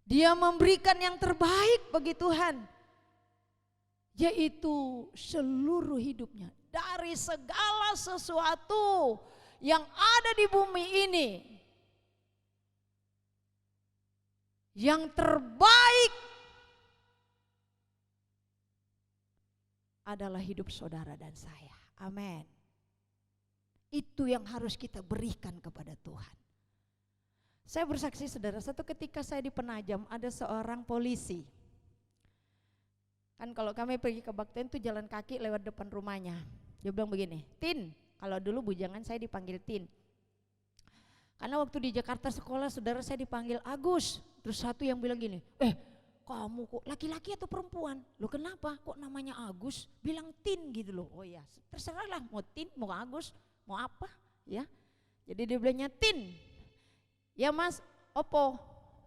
Dia memberikan yang terbaik bagi Tuhan, yaitu seluruh hidupnya. Dari segala sesuatu yang ada di bumi ini, yang terbaik adalah hidup saudara dan saya. Amin. Itu yang harus kita berikan kepada Tuhan. Saya bersaksi saudara, satu ketika saya di Penajam ada seorang polisi. Kan kalau kami pergi ke Bakten itu jalan kaki lewat depan rumahnya. Dia bilang begini, Tin, kalau dulu bujangan saya dipanggil Tin. Karena waktu di Jakarta sekolah saudara saya dipanggil Agus. Terus satu yang bilang gini, kamu kok laki-laki atau perempuan? Loh kenapa kok namanya Agus? Bilang Tin gitu loh. Oh ya terserahlah mau Tin, mau Agus, mau apa ya. Jadi dia bilangnya Tin. Ya mas, opo?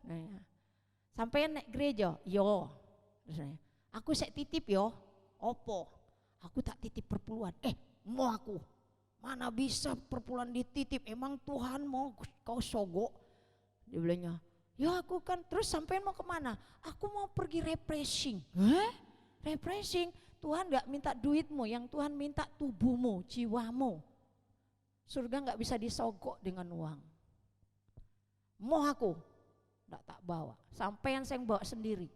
Nah, ya. Sampai naik gereja, yo. Terus, aku saya titip yo, opo? Aku tak titip perpuluhan. Mau aku? Mana bisa perpuluhan dititip? Emang Tuhan mau kau sogok? Dia bilangnya, ya aku kan. Terus sampai mau kemana? Aku mau pergi refreshing. Refreshing? Tuhan gak minta duitmu, yang Tuhan minta tubuhmu, jiwamu. Surga gak bisa disogok dengan uang. Mau aku? Nggak tak bawa. Sampean saya bawa sendiri.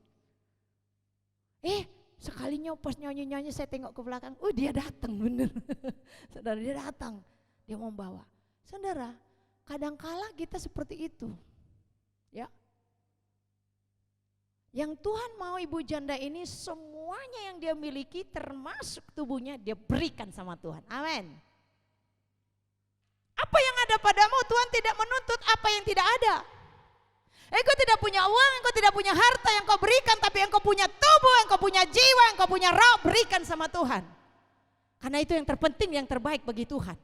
Sekalinya pas nyanyi-nyanyi saya tengok ke belakang. Oh dia datang bener. Saudara dia datang. Dia mau bawa. Saudara, kadangkala kita seperti itu. Ya. Yang Tuhan mau ibu janda ini semuanya yang dia miliki termasuk tubuhnya dia berikan sama Tuhan. Amin. Apa yang ada padamu Tuhan tidak menuntut apa yang tidak ada. Engkau tidak punya uang, engkau tidak punya harta yang kau berikan, tapi engkau punya tubuh, engkau punya jiwa, engkau punya roh, berikan sama Tuhan. Karena itu yang terpenting, yang terbaik bagi Tuhan.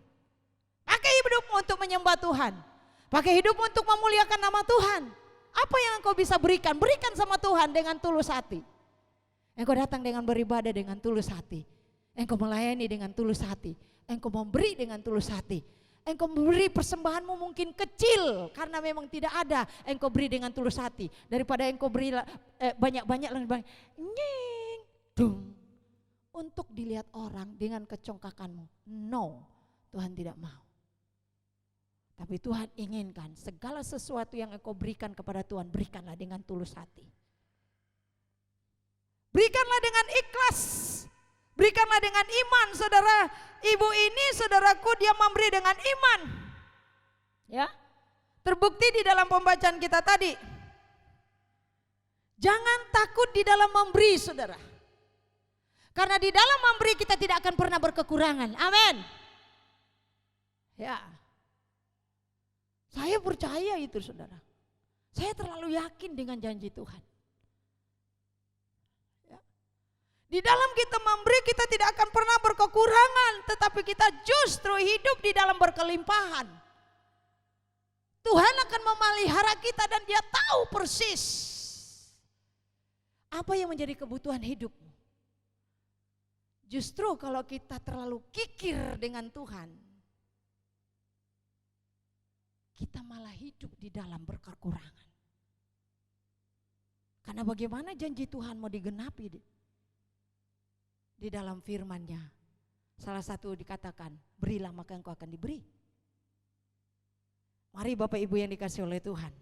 Pakai hidupmu untuk menyembah Tuhan. Pakai hidupmu untuk memuliakan nama Tuhan. Apa yang engkau bisa berikan? Berikan sama Tuhan dengan tulus hati. Engkau datang dengan beribadah dengan tulus hati. Engkau melayani dengan tulus hati. Engkau memberi dengan tulus hati. Engkau beri persembahanmu mungkin kecil karena memang tidak ada. Engkau beri dengan tulus hati. Daripada engkau beri banyak-banyak untuk dilihat orang dengan kecongkakanmu. No, Tuhan tidak mau. Tapi Tuhan inginkan segala sesuatu yang engkau berikan kepada Tuhan, berikanlah dengan tulus hati. Berikanlah dengan ikhlas. Berikanlah dengan iman, saudara. Ibu ini, saudaraku, dia memberi dengan iman. Ya, terbukti di dalam pembacaan kita tadi. Jangan takut di dalam memberi, saudara. Karena di dalam memberi kita tidak akan pernah berkekurangan. Amin. Ya, saya percaya itu, saudara. Saya terlalu yakin dengan janji Tuhan. Di dalam kita memberi kita tidak akan pernah berkekurangan, tetapi kita justru hidup di dalam berkelimpahan. Tuhan akan memelihara kita dan dia tahu persis apa yang menjadi kebutuhan hidupmu. Justru kalau kita terlalu kikir dengan Tuhan, kita malah hidup di dalam berkekurangan. Karena bagaimana janji Tuhan mau digenapi di dalam firman-Nya. Salah satu dikatakan, berilah maka engkau akan diberi. Mari Bapak Ibu yang dikasihi oleh Tuhan,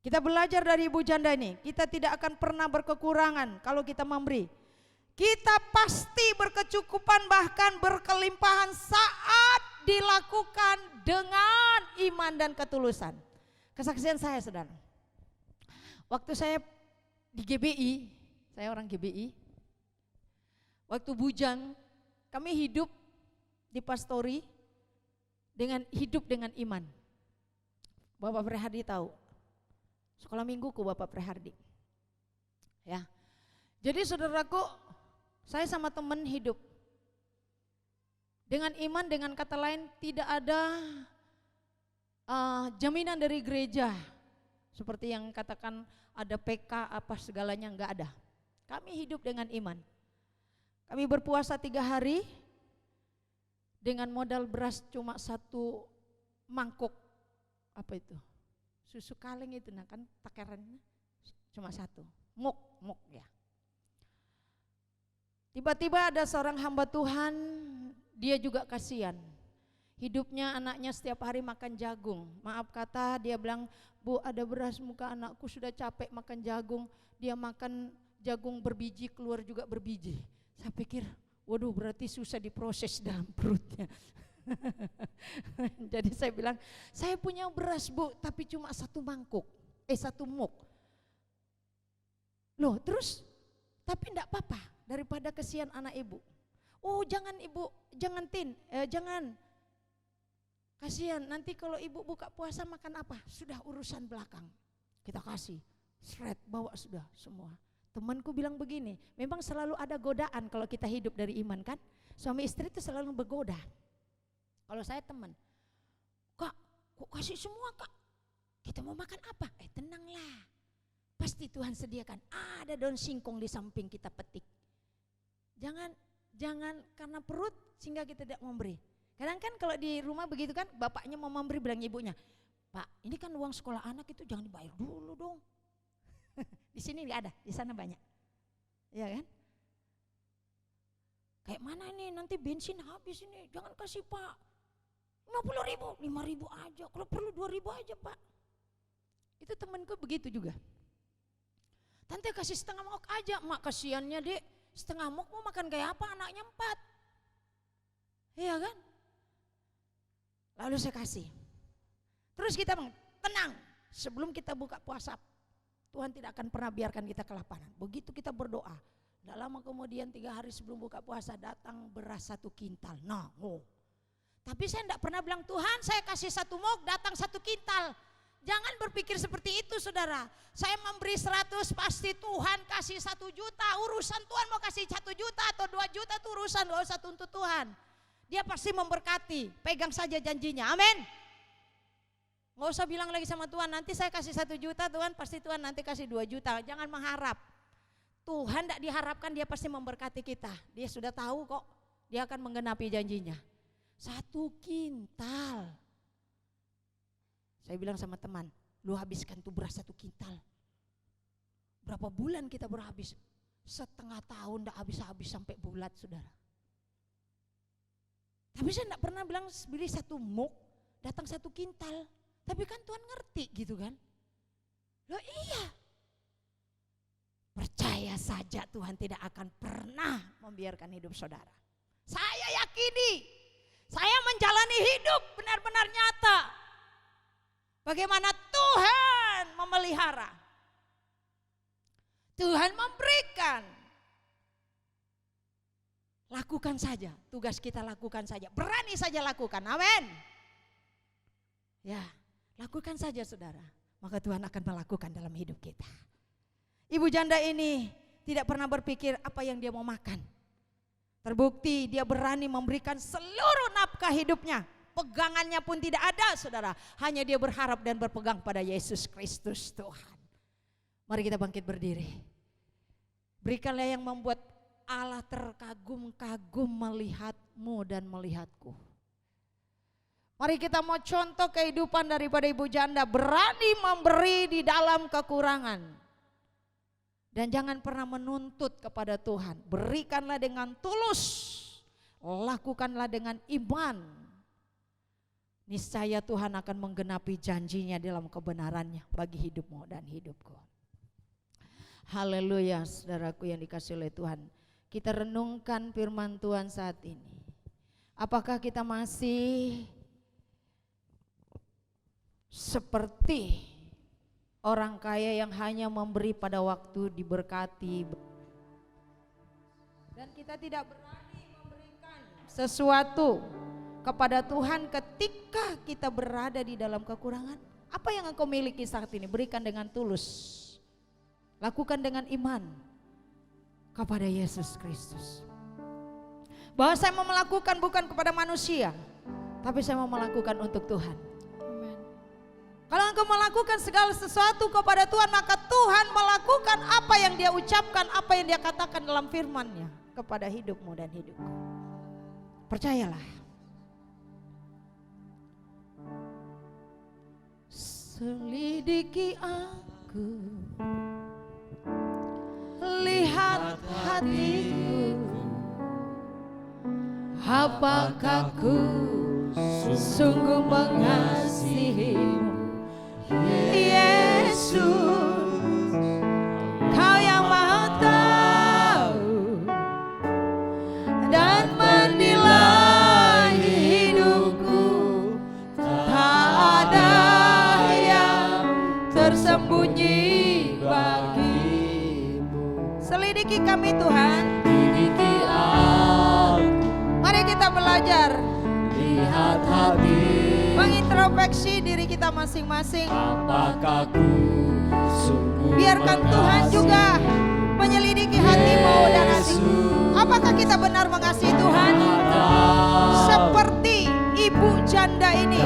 kita belajar dari ibu janda ini. Kita tidak akan pernah berkekurangan kalau kita memberi. Kita pasti berkecukupan bahkan berkelimpahan saat dilakukan dengan iman dan ketulusan. Kesaksian saya, saudara. Waktu saya di GBI, saya orang GBI. Waktu bujang, kami hidup di pastori hidup dengan iman. Bapak Prehardi tahu. Sekolah mingguku Bapak Prehardi. Ya. Jadi saudaraku, saya sama teman hidup dengan iman, dengan kata lain tidak ada jaminan dari gereja seperti yang katakan ada PK apa segalanya, enggak ada. Kami hidup dengan iman. Kami berpuasa 3 hari dengan modal beras cuma 1 mangkuk, apa itu, susu kaleng itu, nah kan takarannya cuma 1 muk ya. Tiba-tiba ada seorang hamba Tuhan, dia juga kasihan. Hidupnya anaknya setiap hari makan jagung. Maaf kata, dia bilang, Bu ada beras, muka anakku sudah capek makan jagung. Dia makan jagung berbiji, keluar juga berbiji. Saya pikir, waduh berarti susah diproses dalam perutnya. Jadi saya bilang, saya punya beras Bu, tapi cuma 1 mangkuk, 1 muk. Loh terus, tapi enggak apa-apa, daripada kesian anak ibu. Oh jangan ibu, jangan jangan. Kasihan, nanti kalau ibu buka puasa makan apa? Sudah urusan belakang. Kita kasih, seret, bawa sudah semua. Temanku bilang begini, memang selalu ada godaan kalau kita hidup dari iman kan. Suami istri itu selalu bergoda. Kalau saya teman, Kak, kok kasih semua Kak? Kita mau makan apa? Tenanglah, pasti Tuhan sediakan. Ada daun singkong di samping kita petik. Jangan karena perut sehingga kita tidak memberi. Kadang kan kalau di rumah begitu kan, bapaknya mau memberi bilang ibunya, Pak ini kan uang sekolah anak itu jangan dibayar dulu dong. Di sini nggak ada, di sana banyak, ya kan? Kayak mana nih nanti bensin habis ini, jangan kasih Pak 50.000, 5.000 aja, kalau perlu 2.000 aja Pak. Itu temanku begitu juga. Tante kasih setengah mok aja, mak kasihannya Dek, setengah mok mau makan kayak apa anaknya 4, iya kan? Lalu saya kasih. Terus kita tenang, sebelum kita buka puasa Tuhan tidak akan pernah biarkan kita kelaparan. Begitu kita berdoa, tidak lama kemudian 3 hari sebelum buka puasa datang beras 1 kintal. Tapi saya tidak pernah bilang Tuhan saya kasih 1 mok datang 1 kintal. Jangan berpikir seperti itu saudara. Saya memberi 100 pasti Tuhan kasih 1 juta. Urusan Tuhan mau kasih 1 juta atau 2 juta itu urusan, gak usah tuntut Tuhan. Dia pasti memberkati, pegang saja janjinya, amin. Nggak usah bilang lagi sama Tuhan, nanti saya kasih 1 juta Tuhan, pasti Tuhan nanti kasih 2 juta. Jangan mengharap. Tuhan tidak diharapkan, dia pasti memberkati kita. Dia sudah tahu kok, dia akan menggenapi janjinya. 1 kintal. Saya bilang sama teman, lu habiskan tuh beras 1 kintal. Berapa bulan kita berhabis? Setengah tahun tidak habis-habis sampai bulat saudara. Tapi saya tidak pernah bilang beli 1 muk, datang 1 kintal. Tapi kan Tuhan ngerti gitu kan. Loh iya. Percaya saja Tuhan tidak akan pernah membiarkan hidup saudara. Saya yakini, saya menjalani hidup benar-benar nyata. Bagaimana Tuhan memelihara. Tuhan memberikan. Lakukan saja, tugas kita lakukan saja. Berani saja lakukan, amin. Ya. Lakukan saja saudara, maka Tuhan akan melakukan dalam hidup kita. Ibu janda ini tidak pernah berpikir apa yang dia mau makan. Terbukti dia berani memberikan seluruh nafkah hidupnya. Pegangannya pun tidak ada saudara. Hanya dia berharap dan berpegang pada Yesus Kristus Tuhan. Mari kita bangkit berdiri. Berikanlah yang membuat Allah terkagum. terkagum-kagum melihatmu dan melihatku. Mari kita mau contoh kehidupan daripada ibu janda, berani memberi di dalam kekurangan. Dan jangan pernah menuntut kepada Tuhan, berikanlah dengan tulus, lakukanlah dengan iman. Niscaya Tuhan akan menggenapi janjinya dalam kebenarannya bagi hidupmu dan hidupku. Haleluya, saudaraku yang dikasihi oleh Tuhan. Kita renungkan firman Tuhan saat ini. Apakah kita masih seperti orang kaya yang hanya memberi pada waktu diberkati, dan kita tidak berani memberikan sesuatu kepada Tuhan ketika kita berada di dalam kekurangan? Apa yang engkau miliki saat ini? Berikan dengan tulus, lakukan dengan iman kepada Yesus Kristus. Bahwa saya mau melakukan bukan kepada manusia, tapi saya mau melakukan untuk Tuhan. Kalau engkau melakukan segala sesuatu kepada Tuhan, maka Tuhan melakukan apa yang Dia ucapkan, apa yang Dia katakan dalam firman-Nya kepada hidupmu dan hidupku. Percayalah. Selidiki aku, lihat hatiku, apakah ku sungguh mengasihimu, Yesus, Kau yang Maha tahu dan menilai hidupku. Tak ada yang tersembunyi bagimu. Selidiki kami Tuhan, selidiki aku. Mari kita belajar, lihat hati, mengintrospeksi diri kita masing-masing. Apakah ku sungguh Biarkan Tuhan juga menyelidiki hatimu dan hatiku. Apakah kita benar mengasihi Tuhan seperti ibu janda ini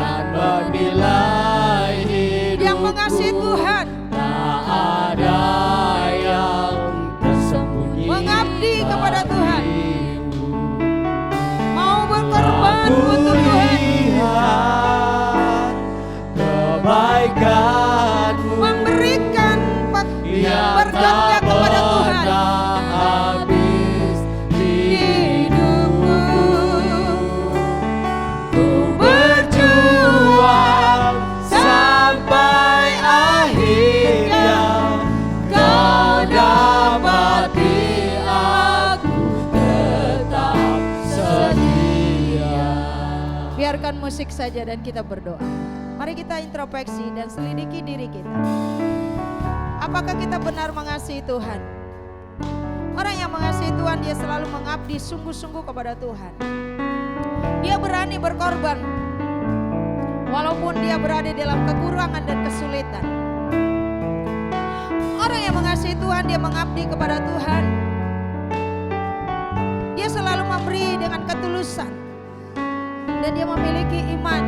yang mengasihi Tuhan, tak ada yang tersembunyi, mengabdi kepada Tuhan, mau berkorban untuk Tuhan, kebaikanmu, memberikan berkatnya kepada Tuhan. Ku berjuang sampai akhirnya, Kau dapati aku tetap setia. Biarkan musik saja dan kita berdoa. Mari kita introspeksi dan selidiki diri kita. Apakah kita benar mengasihi Tuhan? Orang yang mengasihi Tuhan, dia selalu mengabdi sungguh-sungguh kepada Tuhan. Dia berani berkorban walaupun dia berada dalam kekurangan dan kesulitan. Orang yang mengasihi Tuhan, dia mengabdi kepada Tuhan. Dia selalu memberi dengan ketulusan dan dia memiliki iman.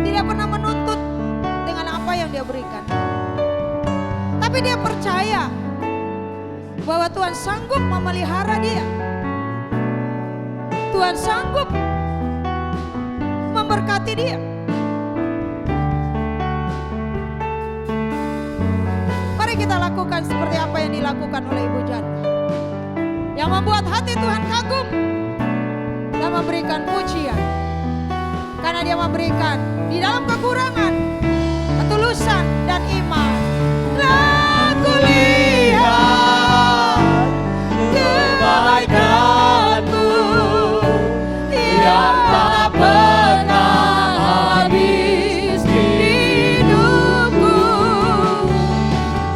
Tidak pernah menuntut dengan apa yang dia berikan, tapi dia percaya bahwa Tuhan sanggup memelihara dia. Tuhan sanggup memberkati dia. Mari kita lakukan seperti apa yang dilakukan oleh ibu janda, yang membuat hati Tuhan kagum dan memberikan pujian. Karena dia memberikan di dalam kekurangan, ketulusan dan iman. Aku lihat kebaikan-Mu yang tak pernah habis di hidupku.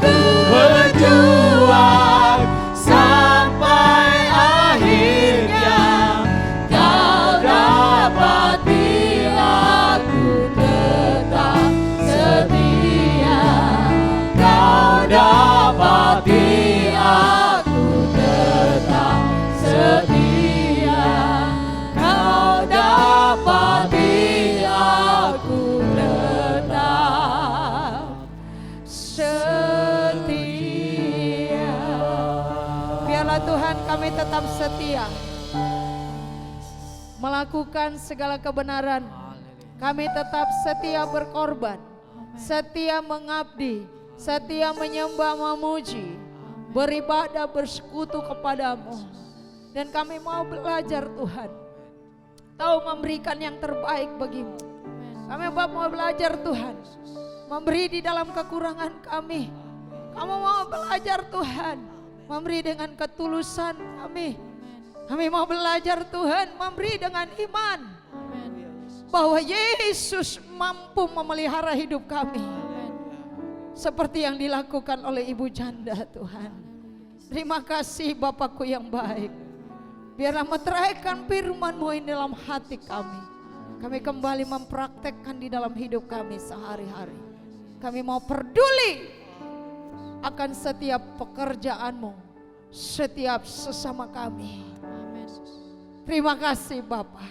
Ku berjuang sampai akhirnya, Kau dapati setia. Kau dapat Biarlah Tuhan kami tetap setia melakukan segala kebenaran. Kami tetap setia berkorban, setia mengabdi, setia menyembah, memuji, beribadah, bersekutu kepadamu. Dan kami mau belajar Tuhan, tahu memberikan yang terbaik bagimu. Kami mau belajar Tuhan, memberi di dalam kekurangan kami. Kamu mau belajar Tuhan, memberi dengan ketulusan kami. Kami mau belajar Tuhan, memberi dengan iman bahwa Yesus mampu memelihara hidup kami seperti yang dilakukan oleh ibu janda Tuhan. Terima kasih Bapakku yang baik. Biarlah meteraikan firman-Mu ini dalam hati kami. Kami kembali mempraktekkan di dalam hidup kami sehari-hari. Kami mau peduli akan setiap pekerjaan-Mu, setiap sesama kami. Terima kasih Bapa.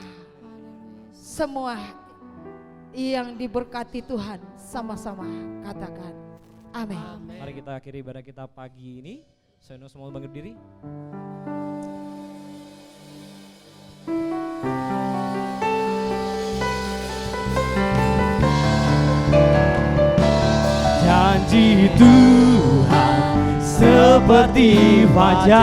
Semua yang diberkati Tuhan sama-sama katakan amin. Mari kita akhiri ibadah kita pagi ini. Saya semua bangkit diri. Janji Tuhan seperti fajar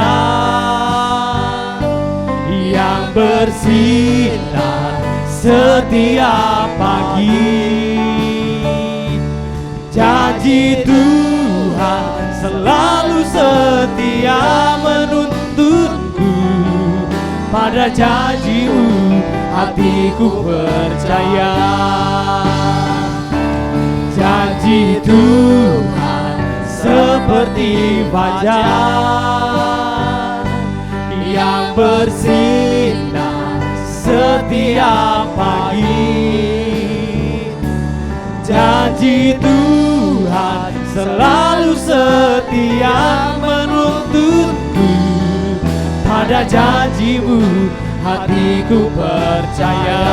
yang bersinar setiap pagi. Janji Tuhan selalu setia menuntunku. Pada janji-Mu hatiku percaya. Janji Tuhan seperti fajar yang bersinar setiap pagi. Janji Tuhan selalu setia menuntunku. Pada janji-Mu hatiku percaya.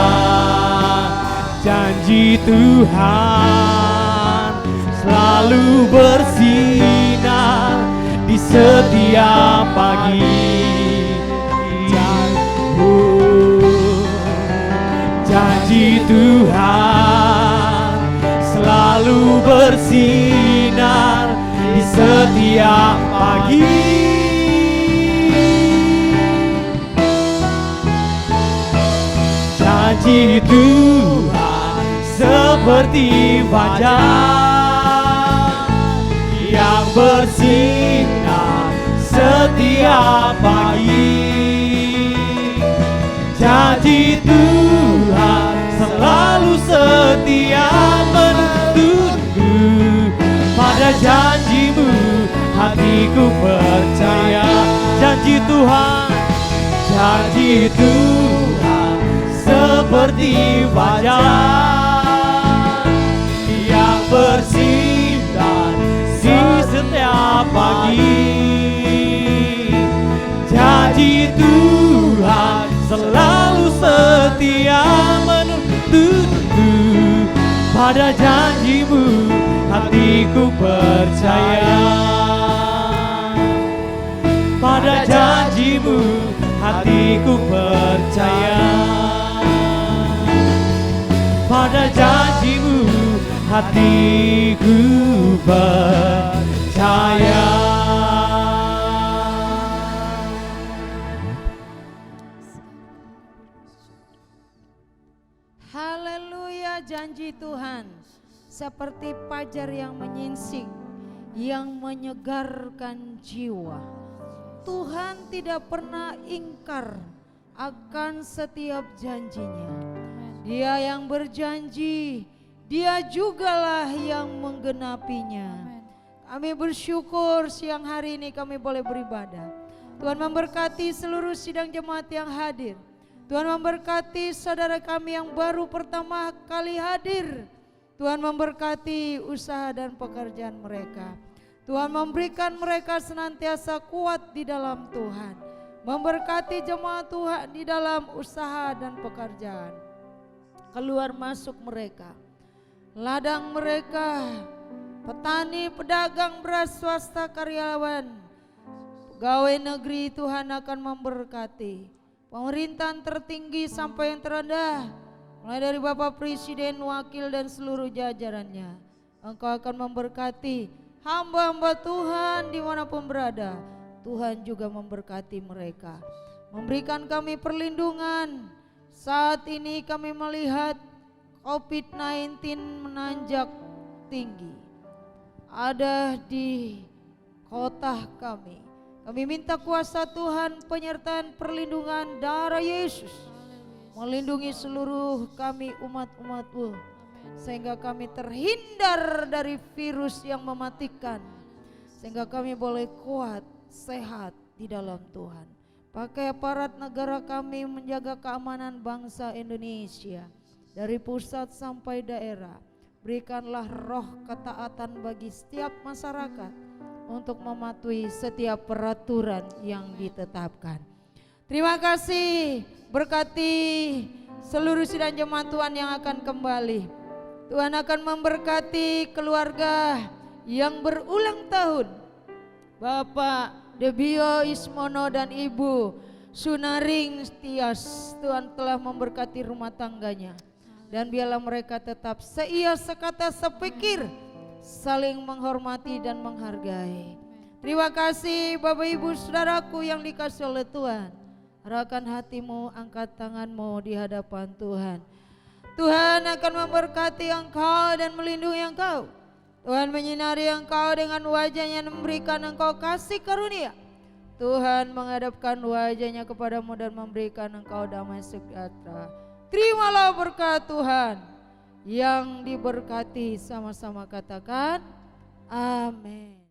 Janji Tuhan selalu bersinar di setiap pagi. Janji Tuhan selalu bersinar di setiap pagi. Janji Tuhan seperti fajar yang bersinar setiap pagi. Janji Tuhan selalu setia menuntunku. Pada janji-Mu hatiku percaya. Janji Tuhan, janji Tuhan seperti fajar yang bersinar di setiap pagi. Janji Tuhan selalu setia menuntunku. Pada janji-Mu hatiku percaya. Pada janji-Mu hatiku percaya. Pada janji-Mu hatiku percaya. Haleluya. Janji Tuhan seperti fajar yang menyingsing, yang menyegarkan jiwa. Tuhan tidak pernah ingkar akan setiap janjinya. Dia yang berjanji, Dia jugalah yang menggenapinya. Kami bersyukur siang hari ini kami boleh beribadah. Tuhan memberkati seluruh sidang jemaat yang hadir. Tuhan memberkati saudara kami yang baru pertama kali hadir. Tuhan memberkati usaha dan pekerjaan mereka. Tuhan memberikan mereka senantiasa kuat di dalam Tuhan. Memberkati jemaat Tuhan di dalam usaha dan pekerjaan. Keluar masuk mereka, ladang mereka, petani, pedagang beras, swasta, karyawan, Pegawai negeri Tuhan akan memberkati. Pemerintahan tertinggi sampai yang terendah, mulai dari Bapak Presiden, Wakil dan seluruh jajarannya. Engkau akan memberkati hamba-hamba Tuhan dimanapun berada. Tuhan juga memberkati mereka, memberikan kami perlindungan. Saat ini kami melihat COVID-19 menanjak tinggi ada di kota kami. Kami minta kuasa Tuhan, penyertaan perlindungan darah Yesus melindungi seluruh kami umat-umat-Mu, sehingga kami terhindar dari virus yang mematikan, sehingga kami boleh kuat, sehat di dalam Tuhan. Pakai aparat negara kami menjaga keamanan bangsa Indonesia dari pusat sampai daerah. Berikanlah roh ketaatan bagi setiap masyarakat untuk mematuhi setiap peraturan yang ditetapkan. Terima kasih, berkati seluruh sidang jemaat Tuhan yang akan kembali. Tuhan akan memberkati keluarga yang berulang tahun, Bapak Debio Ismono dan Ibu Sunaring Tias. Tuhan telah memberkati rumah tangganya, dan biarlah mereka tetap seia, sekata, sepikir, saling menghormati dan menghargai. Terima kasih Bapak Ibu Saudaraku yang dikasihi oleh Tuhan. Arahkan hatimu, angkat tanganmu di hadapan Tuhan. Tuhan akan memberkati engkau dan melindungi engkau. Tuhan menyinari engkau dengan wajahnya dan memberikan engkau kasih karunia. Tuhan menghadapkan wajahnya kepadamu dan memberikan engkau damai sejahtera. Terimalah berkat Tuhan yang diberkati, sama-sama katakan amin.